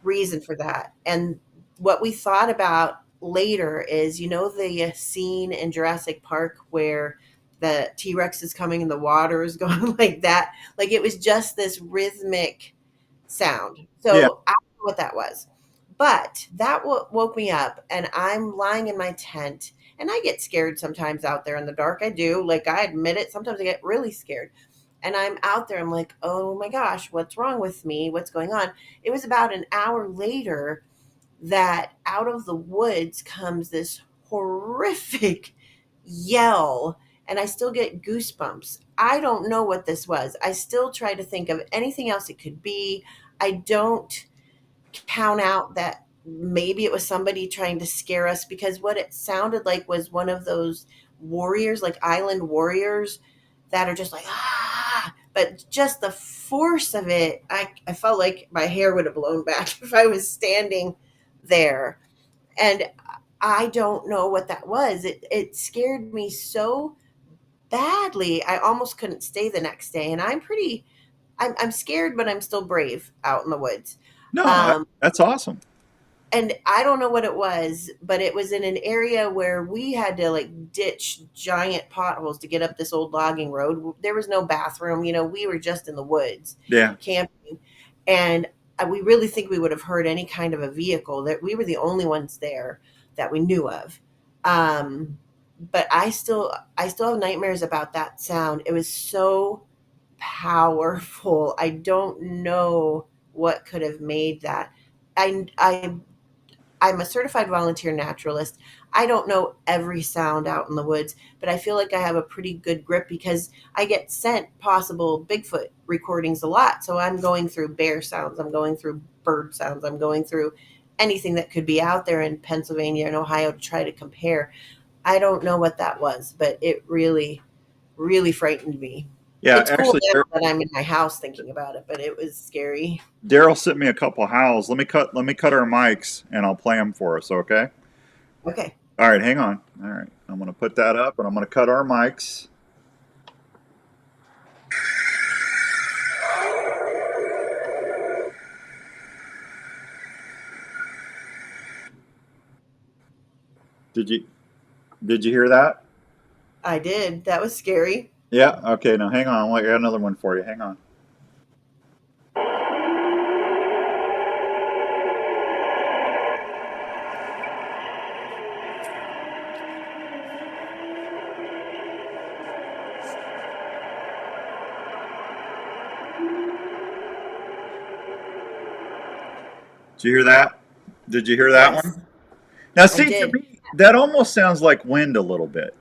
reason for that. And what we thought about later is, the scene in Jurassic Park where the T-Rex is coming and the water is going like that. Like it was just this rhythmic sound. Yeah. So I don't know what that was. But that woke me up, and I'm lying in my tent, and I get scared sometimes out there in the dark. I do. Like, I admit it. Sometimes I get really scared. And I'm out there. I'm like, oh my gosh, what's wrong with me? What's going on? It was about an hour later that out of the woods comes this horrific yell, and I still get goosebumps. I don't know what this was. I still try to think of anything else it could be. I don't count out that maybe it was somebody trying to scare us, because what it sounded like was one of those warriors, like island warriors, that are just like, ah, but just the force of it, I felt like my hair would have blown back if I was standing there. And I don't know what that was. It scared me so badly. I almost couldn't stay the next day. And I'm scared, but I'm still brave out in the woods. No, Um, that's awesome. and I don't know what it was, but it was in an area where we had to like ditch giant potholes to get up this old logging road. There was no bathroom, we were just in the woods Yeah. camping. And we really think we would have heard any kind of a vehicle. That we were the only ones there that we knew of. Um, but I still have nightmares about that sound. It was so powerful. I don't know what could have made that. I'm a certified volunteer naturalist. I don't know every sound out in the woods, but I feel like I have a pretty good grip because I get sent possible Bigfoot recordings a lot. So I'm going through bear sounds, I'm going through bird sounds, I'm going through anything that could be out there in Pennsylvania and Ohio to try to compare. I don't know what that was, but it really, really frightened me. Yeah. It's cool Actually, now that I'm in my house thinking about it, but it was scary. Daryl sent me a couple howls. Let me cut our mics and I'll play them for us. Okay. Okay. All right. Hang on. All right. I'm gonna put that up and I'm gonna cut our mics. Did you Did you hear that? I did. That was scary. Yeah. Okay. Now hang on. I got another one for you. Hang on. Did you hear that? Did you hear that Yes, one? Now, I see, to did. me, that almost sounds like wind a little bit.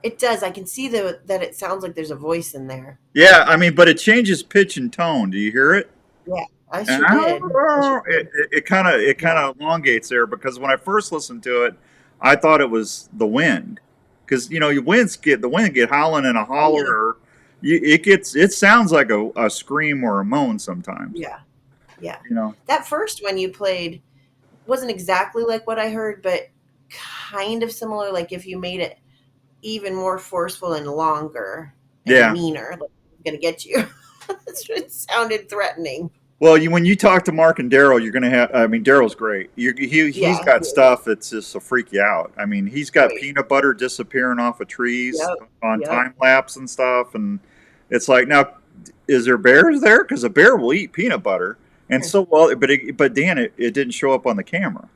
It does. I can see that it sounds like there's a voice in there. Yeah, I mean, but it changes pitch and tone. Do you hear it? Yeah, I sure did. I sure It did. kind Yeah. of elongates there because when I first listened to it, I thought it was the wind because the wind get howling in a Oh holler. yeah. Or it sounds like a scream or a moan sometimes. Yeah. Yeah. You know. That first one you played wasn't exactly like what I heard, but kind of similar. Like if you made it even more forceful and longer and Yeah. meaner, like it's gonna get you. It sounded threatening. Well, when you talk to Mark and Daryl, you're going to have. I mean, Daryl's great. He's Yeah. got stuff that's just to freak you out. I mean, he's got Right. peanut butter disappearing off of trees Yep. on Yep. time lapse and stuff, and it's like, now, is there bears there? Because a bear will eat peanut butter, and so well, but Dan, it didn't show up on the camera,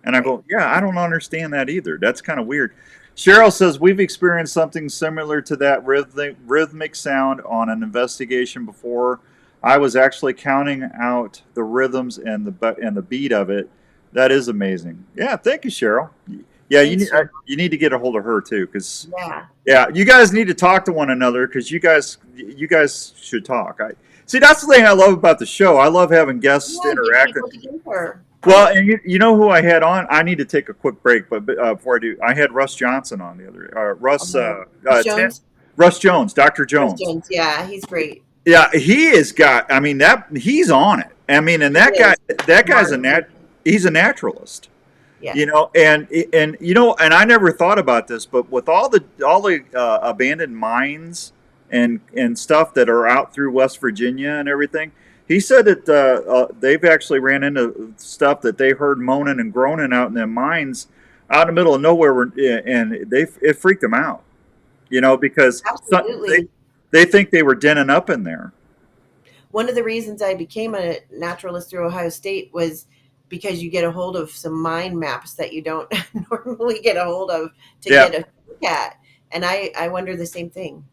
and I Right. go, yeah, I don't understand that either. That's kind of weird. Cheryl says we've experienced something similar to that rhythmic sound on an investigation before. I was actually counting out the rhythms and the beat of it. That is amazing. Yeah, thank you, Cheryl. Yeah, Thanks, Cheryl. you need to get a hold of her too, because Yeah. yeah, you guys need to talk to one another because you guys should talk. I see, that's the thing I love about the show. I love having guests Yeah. Get interact. people together. Well, and you know who I had on? I need to take a quick break, but before I do, I had Russ Johnson on the other. Jones. Russ Jones, Dr. Russ Jones. Jones. Yeah, he's great. Yeah, he has got. I mean, that he's on it. I mean, and He that guy, is that guy's smart. he's a naturalist. Yeah, And I never thought about this, but with all the abandoned mines and stuff that are out through West Virginia and everything, he said that they've actually ran into stuff that they heard moaning and groaning out in the mines, out in the middle of nowhere, and it freaked them out, because absolutely. they think they were denning up in there. One of the reasons I became a naturalist through Ohio State was because you get a hold of some mind maps that you don't normally get a hold of to Yeah, get a look at. And I wonder the same thing.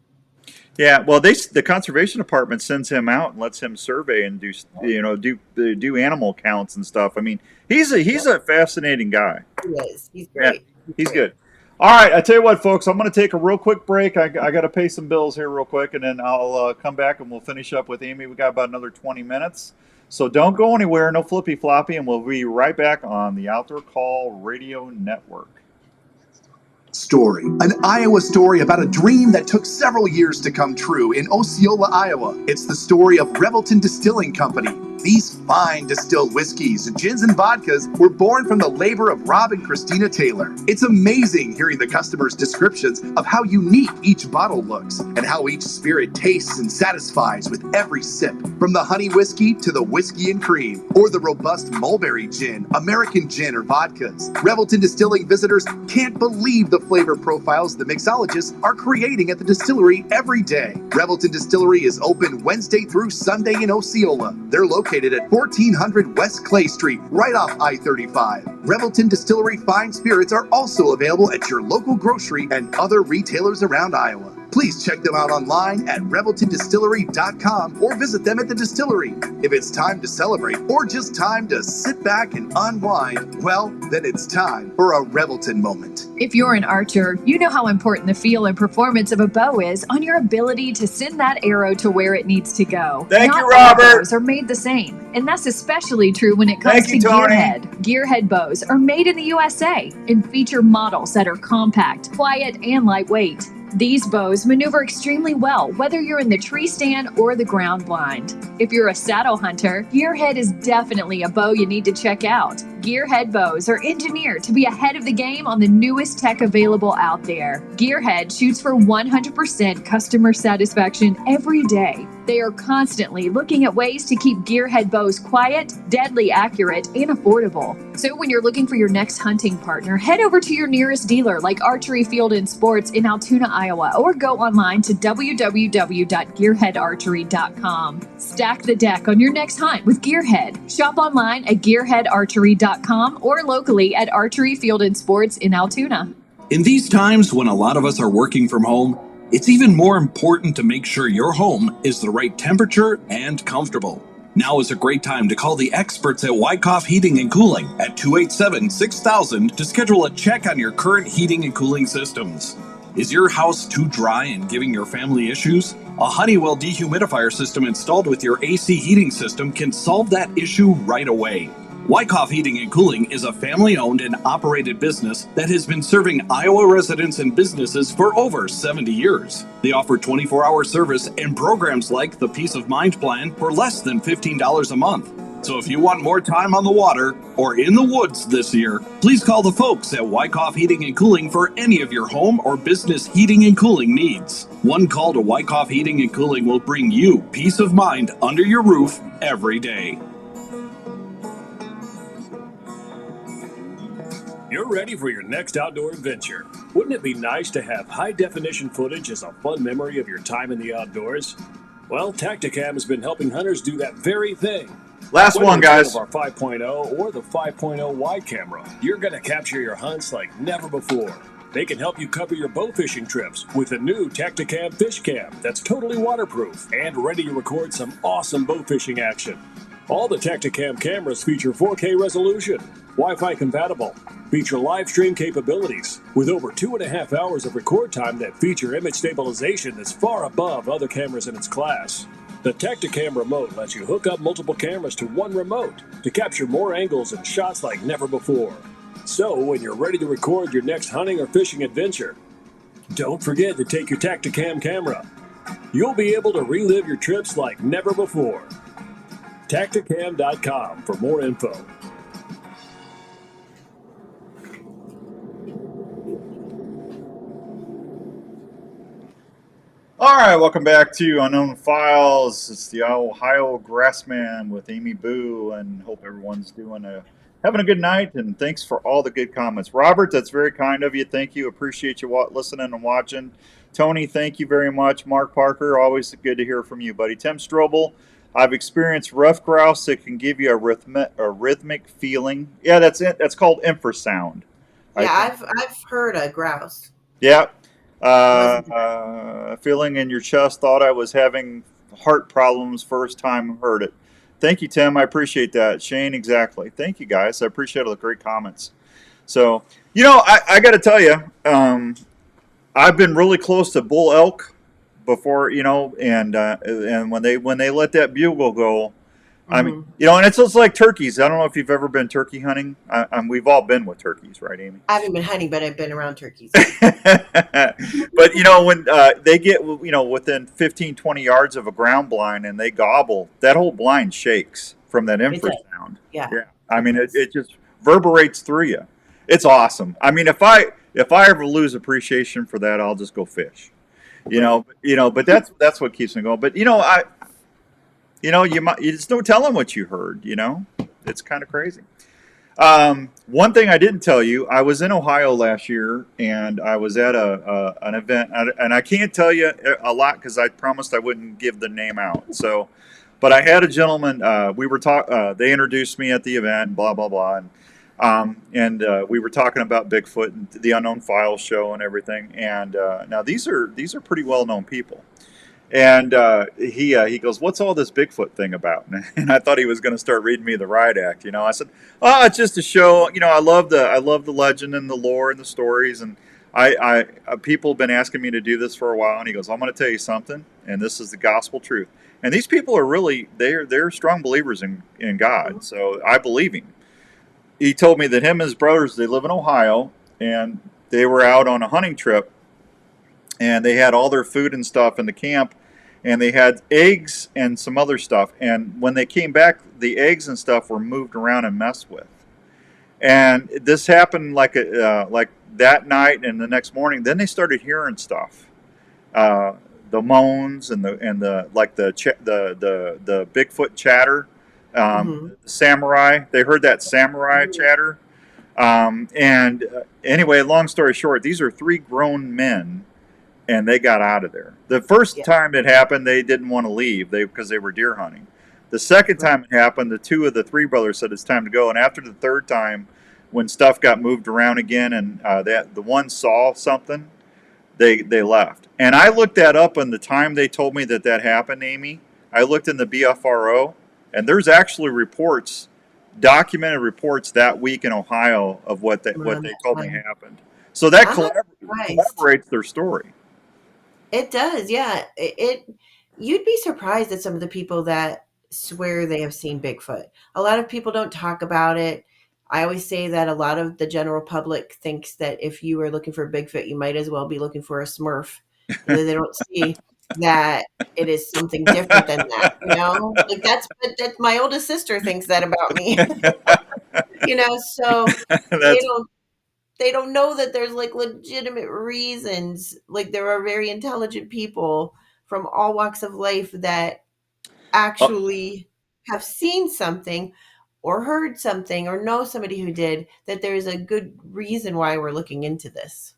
yeah. Well, the conservation department sends him out and lets him survey and do animal counts and stuff. I mean, he's Yep, a fascinating guy. he is. He's Yeah, great. He's he's great. good. All right, I tell you what, folks, I'm going to take a real quick break. I got to pay some bills here real quick, and then I'll come back and we'll finish up with Amy. We got about another 20 minutes, so don't go anywhere, no flippy floppy, and we'll be right back on the Outdoor Call Radio Network. Story. An Iowa story about a dream that took several years to come true in Osceola, Iowa. It's the story of Revelton Distilling Company. These fine distilled whiskeys, gins, and vodkas were born from the labor of Rob and Christina Taylor. It's amazing hearing the customers' descriptions of how unique each bottle looks and how each spirit tastes and satisfies with every sip. From the honey whiskey to the whiskey and cream, or the robust mulberry gin, American gin, or vodkas. Revelton Distilling visitors can't believe the flavor profiles the mixologists are creating at the distillery every day. Revelton Distillery is open Wednesday through Sunday in Osceola. They're located at 1400 West Clay Street, right off I-35. Revelton Distillery fine spirits are also available at your local grocery and other retailers around Iowa. Please check them out online at reveltondistillery.com or visit them at the distillery. If it's time to celebrate or just time to sit back and unwind, well, then it's time for a Revelton moment. If you're an archer, you know how important the feel and performance of a bow is on your ability to send that arrow to where it needs to go. Thank Not you, all Robert. bows are made the same, and that's especially true when it comes Thank to you, Tony. gearhead. Gearhead bows are made in the USA and feature models that are compact, quiet, and lightweight. These bows maneuver extremely well, whether you're in the tree stand or the ground blind. If you're a saddle hunter, Gearhead is definitely a bow you need to check out. Gearhead bows are engineered to be ahead of the game on the newest tech available out there. Gearhead shoots for 100% customer satisfaction every day. They are constantly looking at ways to keep Gearhead bows quiet, deadly accurate, and affordable. So when you're looking for your next hunting partner, head over to your nearest dealer like Archery Field and Sports in Altoona, Iowa, or go online to www.gearheadarchery.com. Stack the deck on your next hunt with Gearhead. Shop online at gearheadarchery.com or locally at Archery Field and Sports in Altoona. In these times when a lot of us are working from home, it's even more important to make sure your home is the right temperature and comfortable. Now is a great time to call the experts at Wyckoff Heating and Cooling at 287-6000 to schedule a check on your current heating and cooling systems. Is your house too dry and giving your family issues? A Honeywell dehumidifier system installed with your AC heating system can solve that issue right away. Wyckoff Heating and Cooling is a family-owned and operated business that has been serving Iowa residents and businesses for over 70 years. They offer 24-hour service and programs like the Peace of Mind Plan for less than $15 a month. So if you want more time on the water or in the woods this year, please call the folks at Wyckoff Heating and Cooling for any of your home or business heating and cooling needs. One call to Wyckoff Heating and Cooling will bring you peace of mind under your roof every day. You're ready for your next outdoor adventure. Wouldn't it be nice to have high-definition footage as a fun memory of your time in the outdoors? Well, Tacticam has been helping hunters do that very thing. Last Whether one, it's guys. Our 5.0 or the 5.0 wide camera, you're going to capture your hunts like never before. They can help you cover your bow fishing trips with the new Tacticam Fish Cam that's totally waterproof and ready to record some awesome bow fishing action. All the Tacticam cameras feature 4K resolution, Wi-Fi compatible, feature live stream capabilities, with over 2.5 hours of record time that feature image stabilization that's far above other cameras in its class. The Tacticam remote lets you hook up multiple cameras to one remote to capture more angles and shots like never before. So when you're ready to record your next hunting or fishing adventure, don't forget to take your Tacticam camera. You'll be able to relive your trips like never before. Tacticam.com for more info. All right, welcome back to Unknown Files. It's the Ohio Grassman with Amy Boo, and hope everyone's having a good night. And thanks for all the good comments, Robert. That's very kind of you. Thank you. Appreciate you listening and watching. Tony, thank you very much. Mark Parker, always good to hear from you, buddy. Tim Strobel, I've experienced rough grouse that can give you a rhythmic feeling. Yeah, that's it. That's called infrasound. I Yeah, think. I've heard a grouse. Yeah. Wasn't Feeling in your chest. Thought I was having heart problems first time heard it. Thank you, Tim. I appreciate that. Shane, exactly. Thank you, guys. I appreciate all the great comments. So, I got to tell you, I've been really close to bull elk before, and when they let that bugle go, I mean, Mhm. and it's just like turkeys. I don't know if you've ever been turkey hunting. We've all been with turkeys, right, Amy? I haven't been hunting, but I've been around turkeys. But when they get within 15, 20 yards of a ground blind and they gobble, that whole blind shakes from that It does. infrasound. Yeah. Yeah, I mean does. it just reverberates through you. It's awesome. I mean, if I ever lose appreciation for that, I'll just go fish. But that's what keeps me going. But you just don't tell them what you heard. It's kind of crazy. One thing I didn't tell you, I was in Ohio last year, and I was at an event, and I can't tell you a lot because I promised I wouldn't give the name out. So, but I had a gentleman. They introduced me at the event, blah blah blah, and we were talking about Bigfoot and the Unknown Files show and everything. And now these are pretty well known people. And he goes, "What's all this Bigfoot thing about?" And I thought he was going to start reading me the riot act. I said, "Oh, it's just a show. I love the legend and the lore and the stories. And people have been asking me to do this for a while." And he goes, "I'm going to tell you something, and this is the gospel truth. And these people are really they're strong believers in God. So I believe him." He told me that him and his brothers, they live in Ohio, and they were out on a hunting trip, and they had all their food and stuff in the camp, and they had eggs and some other stuff. And when they came back, the eggs and stuff were moved around and messed with. And this happened like that night and the next morning. Then they started hearing stuff, the moans and the Bigfoot chatter, Mhm. samurai. They heard that samurai chatter. Anyway, long story short, these are three grown men, and they got out of there. The first time it happened, they didn't want to leave because they were deer hunting. The second time it happened, the two of the three brothers said it's time to go. And after the third time, when stuff got moved around again, and the one saw something, they left. And I looked that up, and the time they told me that happened, Amy, I looked in the BFRO, and there's actually documented reports that week in Ohio of what they told me happened. So that corroborates their story. It does, yeah. You'd be surprised at some of the people that swear they have seen Bigfoot. A lot of people don't talk about it. I always say that a lot of the general public thinks that if you are looking for Bigfoot, you might as well be looking for a Smurf. And then they don't see that it is something different than that. Like that's my oldest sister thinks that about me. So they don't know that there's like legitimate reasons. Like there are very intelligent people from all walks of life that actually have seen something or heard something or know somebody who did, that there's a good reason why we're looking into this.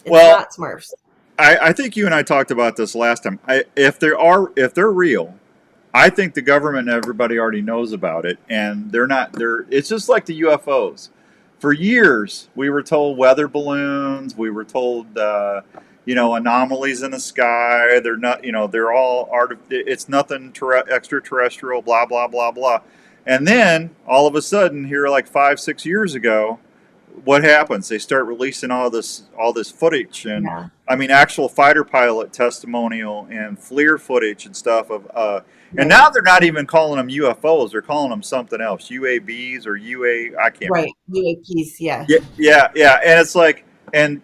It's not Smurfs. I think you and I talked about this last time. If they're real, I think the government and everybody already knows about it, and they're not. It's just like the UFOs. For years, we were told weather balloons. We were told, anomalies in the sky. They're not. They're all it's nothing extraterrestrial. Blah blah blah blah. And then all of a sudden, here like 5-6 years ago, what happens? They start releasing all this footage, and actual fighter pilot testimonial and FLIR footage and stuff of. And now they're not even calling them UFOs; they're calling them something else, UABs or I can't. Right, UAPs, yeah. Yeah, and it's like, and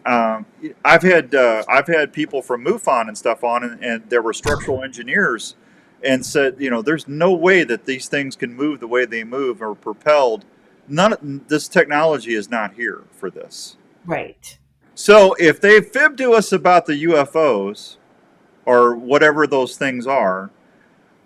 I've had people from MUFON and stuff on, and there were structural engineers, and said, there's no way that these things can move the way they move or propelled. This technology is not here for this. Right. So if they fib to us about the UFOs, or whatever those things are,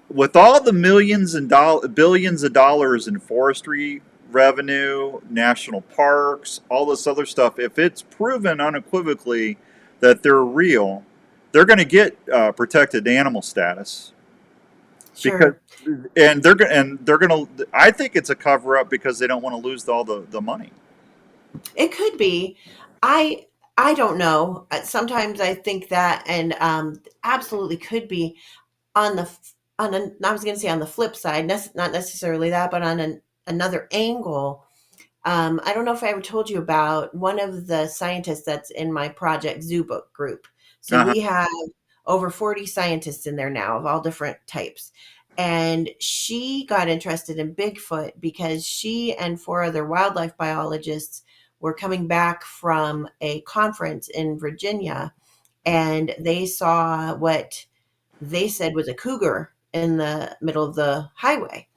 with all the millions and billions of dollars in forestry revenue, national parks, all this other stuff, if it's proven unequivocally that they're real, they're going to get protected animal status because, Sure. they're going to. I think it's a cover up because they don't want to lose all the money. It could be. I don't know. Sometimes I think that, and absolutely could be on the on a, I was going to say on the flip side, not necessarily that, but on another angle. I don't know if I ever told you about one of the scientists that's in my Project Zoo Book group. So Uh-huh. we have over 40 scientists in there now of all different types. And she got interested in Bigfoot because she and four other wildlife biologists were coming back from a conference in Virginia, and they saw what they said was a cougar in the middle of the highway.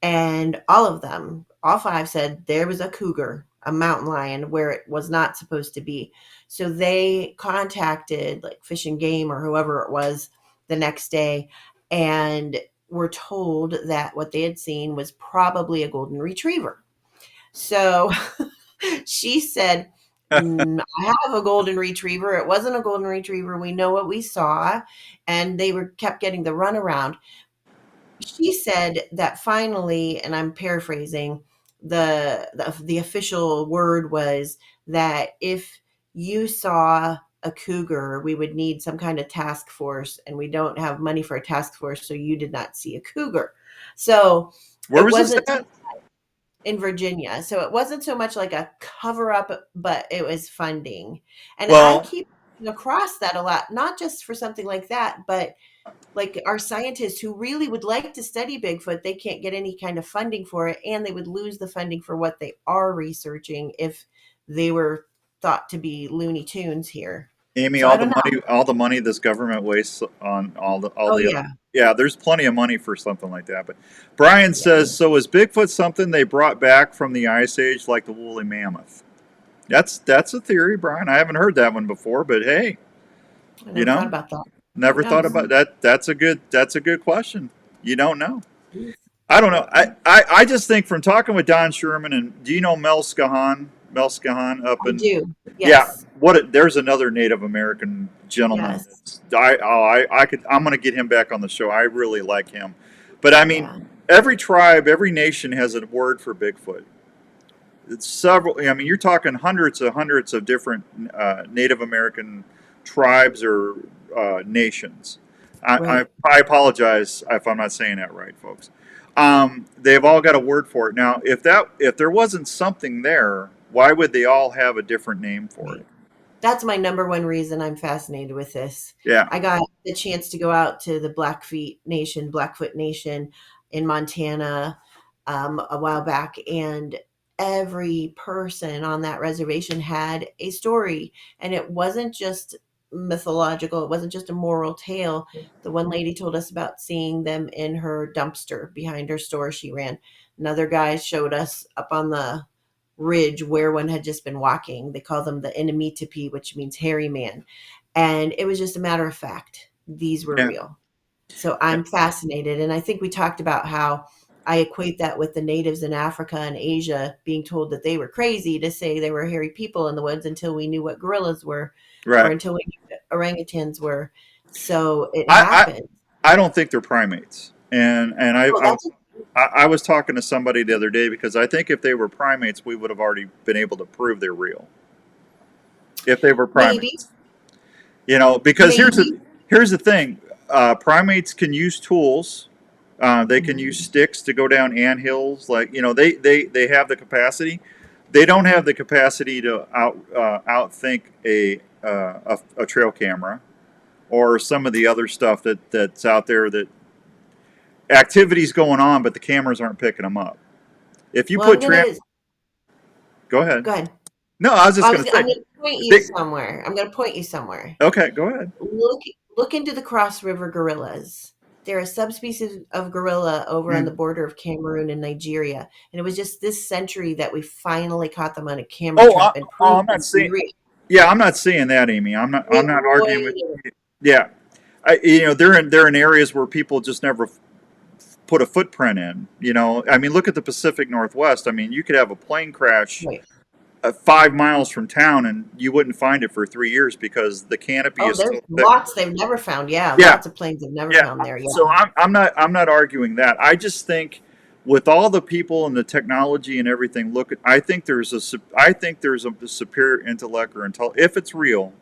And all of them, all five said there was a cougar, a mountain lion where it was not supposed to be. So they contacted like Fish and Game or whoever it was the next day and were told that what they had seen was probably a golden retriever. So she said, I have a golden retriever. It wasn't a golden retriever. We know what we saw. And they were kept getting the runaround. She said that finally, and I'm paraphrasing, the official word was that if you saw a cougar, we would need some kind of task force, and we don't have money for a task force, so you did not see a cougar. So Where it was this wasn't at? in Virginia. So it wasn't so much like a cover up, but it was funding. And I Well, keep coming across that a lot, not just for something like that, but like our scientists who really would like to study Bigfoot, they can't get any kind of funding for it, and they would lose the funding for what they are researching if they were thought to be Looney Tunes here. Amy, So I don't know. all the money this government wastes on all Oh the other. yeah, Yeah, there's plenty of money for something like that. But Brian yeah. says, so is Bigfoot something they brought back from the Ice Age, like the woolly mammoth? That's a theory, Brian. I haven't heard that one before, but hey, I you never thought know, about that. Who never thought knows? about that. That's a good question. You don't know. I don't know. I just think from talking with Don Sherman, and do you know Mel Scahan? Mel Scahan up I in. do. Yeah, Yes. there's another Native American gentleman Yes. that's I'm gonna get him back on the show. I really like him. But I mean, Yeah. every tribe, every nation has a word for Bigfoot. It's several. I mean, you're talking hundreds of different Native American tribes or nations. Right. I apologize if I'm not saying that right, folks. They've all got a word for it. Now, if there wasn't something there, why would they all have a different name for it? Right. That's my number one reason I'm fascinated with this. Yeah, I got the chance to go out to the Blackfoot Nation in Montana a while back, and every person on that reservation had a story, and it wasn't just mythological. It wasn't just a moral tale. The one lady told us about seeing them in her dumpster behind her store she ran. Another guy showed us up on the ridge where one had just been walking. They call them the Inimitipi, which means hairy man. And it was just a matter of fact. These were yeah, real. So yeah, I'm fascinated. And I think we talked about how I equate that with the natives in Africa and Asia being told that they were crazy to say they were hairy people in the woods until we knew what gorillas were or right. until we knew what orangutans were. So it I, happened. I don't think they're primates, and Well, that's I was talking to somebody the other day because I think if they were primates, we would have already been able to prove they're real. If they were maybe, primates, because maybe. here's the thing: primates can use tools. They can use Mhm. sticks to go down ant hills. Like they have the capacity. They don't have the capacity to outthink a trail camera or some of the other stuff that's out there, that activities going on, but the cameras aren't picking them up. If you Well, I'm put gonna go ahead. go ahead. No, I was just going to I'm say, going to point you they, somewhere. I'm going to point you somewhere. okay, go ahead. Look into the Cross River gorillas. They're a subspecies of gorilla over on the Mm. border of Cameroon and Nigeria, and it was just this century that we finally caught them on a camera Oh, trap and I'm proved not them to be saying. real. Yeah, I'm not saying that, Amy. I'm not Wait, arguing with. wait. Yeah, they're in areas where people just never put a footprint in. I mean, look at the Pacific Northwest. I mean, you could have a plane crash Right. 5 miles from town, and you wouldn't find it for 3 years because the canopy Oh, is there's so thick. lots they've never found. Yeah, Yeah, lots of planes they've never yeah. found there. Yeah. So I'm not arguing that. I just think with all the people and the technology and everything, I think there's a superior intellect or if it's real.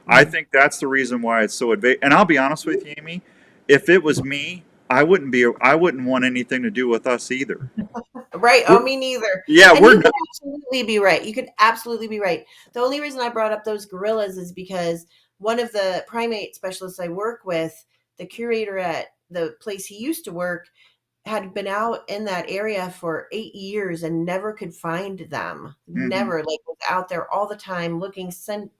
I Mhm. think that's the reason why it's so advanced. And I'll be honest with you, Amy, if it was me, I wouldn't want anything to do with us either. Right. Oh, We're, me neither. yeah, And we're you could absolutely be right. You could absolutely be right. The only reason I brought up those gorillas is because one of the primate specialists I work with, the curator at the place he used to work, had been out in that area for 8 years and never could find them. hmm Never, like, was out there all the time looking,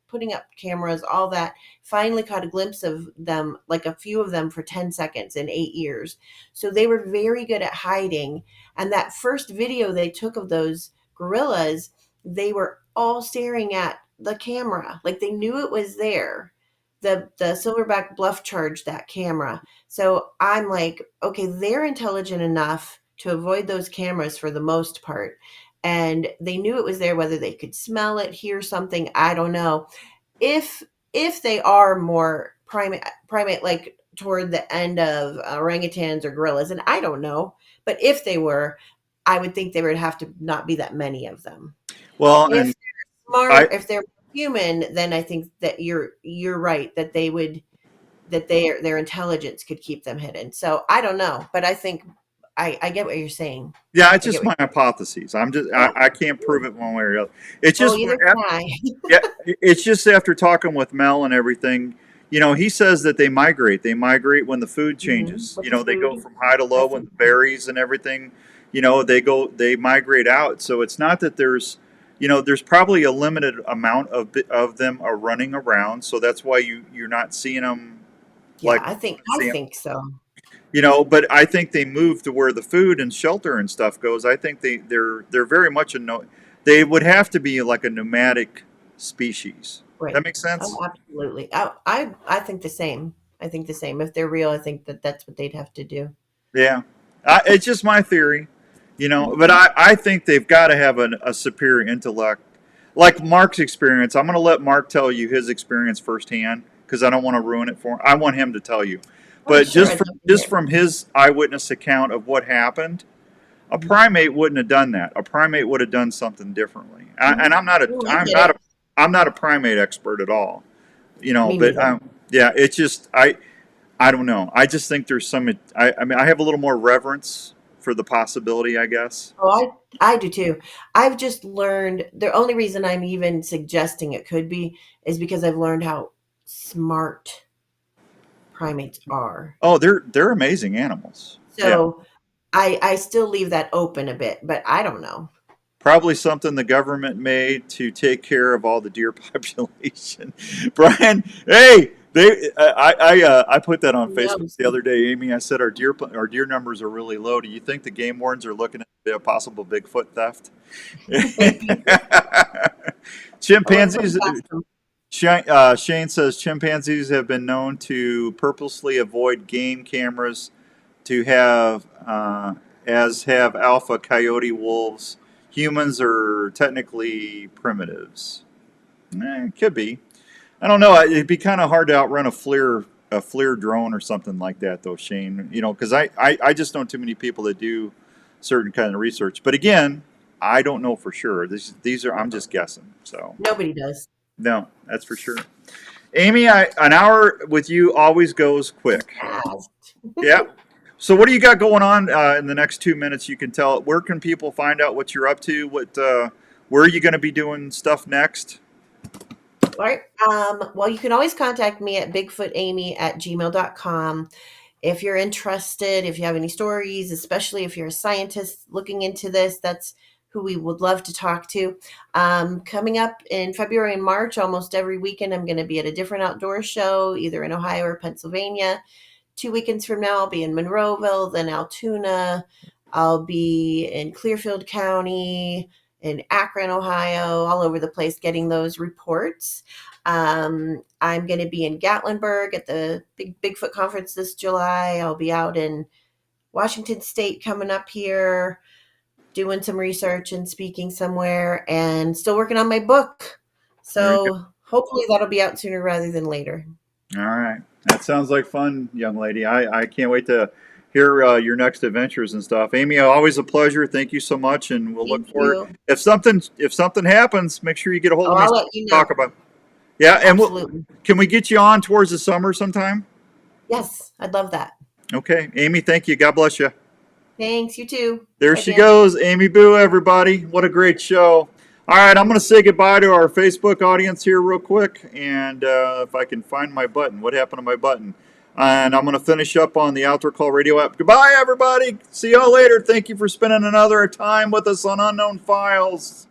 putting up cameras, all that. Finally caught a glimpse of them, like a few of them for 10 seconds in 8 years. So they were very good at hiding. And that first video they took of those gorillas, they were all staring at the camera. Like they knew it was there. The silverback bluff charged that camera. So I'm like, okay, they're intelligent enough to avoid those cameras for the most part. And they knew it was there, whether they could smell it, hear something, I don't know. If if they are more primate like toward the end of orangutans or gorillas, and I don't know, but if they were, I would think there would have to not be that many of them. Well, If and they're smart, I if they're human, then I think that you're right that they would that their intelligence could keep them hidden. So I don't know, but I think I get what you're saying. yeah, it's I get just what my hypothesis. yeah. I can't prove it one way or the other. It's Well, just either can I. yeah, it's just after talking with Mel and everything, he says that they migrate. They migrate when the food changes. With the They go food, from high to I low when think the berries and everything, they migrate out. So it's not that there's probably a limited amount of them are running around. So that's why you're not seeing them yeah, like I see 'em. think so. But I think they move to where the food and shelter and stuff goes. I think they're very much they would have to be like a nomadic species. Right. That makes sense? Oh, absolutely. I think the same. I think the same. If they're real, I think that that's what they'd have to do. Yeah. It's just my theory, but Mhm. I think they've got to have a superior intellect. Like Mark's experience, I'm going to let Mark tell you his experience firsthand because I don't want to ruin it for him. I want him to tell you. Oh, But sure. I'd love to just hear. from his eyewitness account of what happened, a primate wouldn't have done that. A primate would have done something differently. And Mhm. Oh, I get it. I'm not a primate expert at all, Me but neither. yeah, it's just I don't know. I just think there's some. I mean, I have a little more reverence for the possibility, I guess. Oh, I do too. I've just learned the only reason I'm even suggesting it could be is because I've learned how smart primates are. Oh, they're amazing animals. Yeah, So I still leave that open a bit, but I don't know. probably something the government made to take care of all the deer population. Brian, hey, I put that on Who Facebook knows? the other day, Amy. I said our deer numbers are really low. Do you think the game wardens are looking at a possible Bigfoot theft? Maybe. Oh, I Chimpanzees. wouldn't pass them. Shane says chimpanzees have been known to purposely avoid game cameras to have, as have alpha coyote wolves. Humans are technically primitives. It could be. I don't know. It'd be kind of hard to outrun a FLIR drone or something like that, though, Shane. Because I just know too many people that do certain kind of research. But again, I don't know for sure. These are I'm just guessing. So Nobody does. no, that's for sure. Amy, an hour with you always goes quick. Yes. Yeah. So what do you got going on in the next 2 minutes? You can tell. Where can people find out what you're up to? Where are you going to be doing stuff next? All right. Well, you can always contact me at bigfootamy@gmail.com. If you're interested, if you have any stories, especially if you're a scientist looking into this, that's who we would love to talk to. Coming up in February and March, almost every weekend, I'm going to be at a different outdoor show, either in Ohio or Pennsylvania. 2 weekends from now, I'll be in Monroeville, then Altoona. I'll be in Clearfield County in Akron, Ohio, all over the place getting those reports. I'm going to be in Gatlinburg at the big Bigfoot conference this July. I'll be out in Washington State coming up here, doing some research and speaking somewhere, and still working on my book. There you So hopefully that'll be out sooner rather than later. All right. That sounds like fun, young lady. I can't wait to hear your next adventures and stuff. Amy, always a pleasure. Thank you so much, and we'll look Thank forward. you. If something happens, make sure you get a hold Oh, of me. I'll So let we you can know. talk about. Yeah, and Absolutely. can we get you on towards the summer sometime? Yes, I'd love that. Okay, Amy. Thank you. God bless you. Thanks. You too. There Bye, she Dan. goes, Amy Boo. Everybody, what a great show! All right, I'm going to say goodbye to our Facebook audience here real quick, and if I can find my button, what happened to my button? And I'm going to finish up on the Outdoor Call Radio app. Goodbye, everybody. See y'all later. Thank you for spending another time with us on Unknown Files.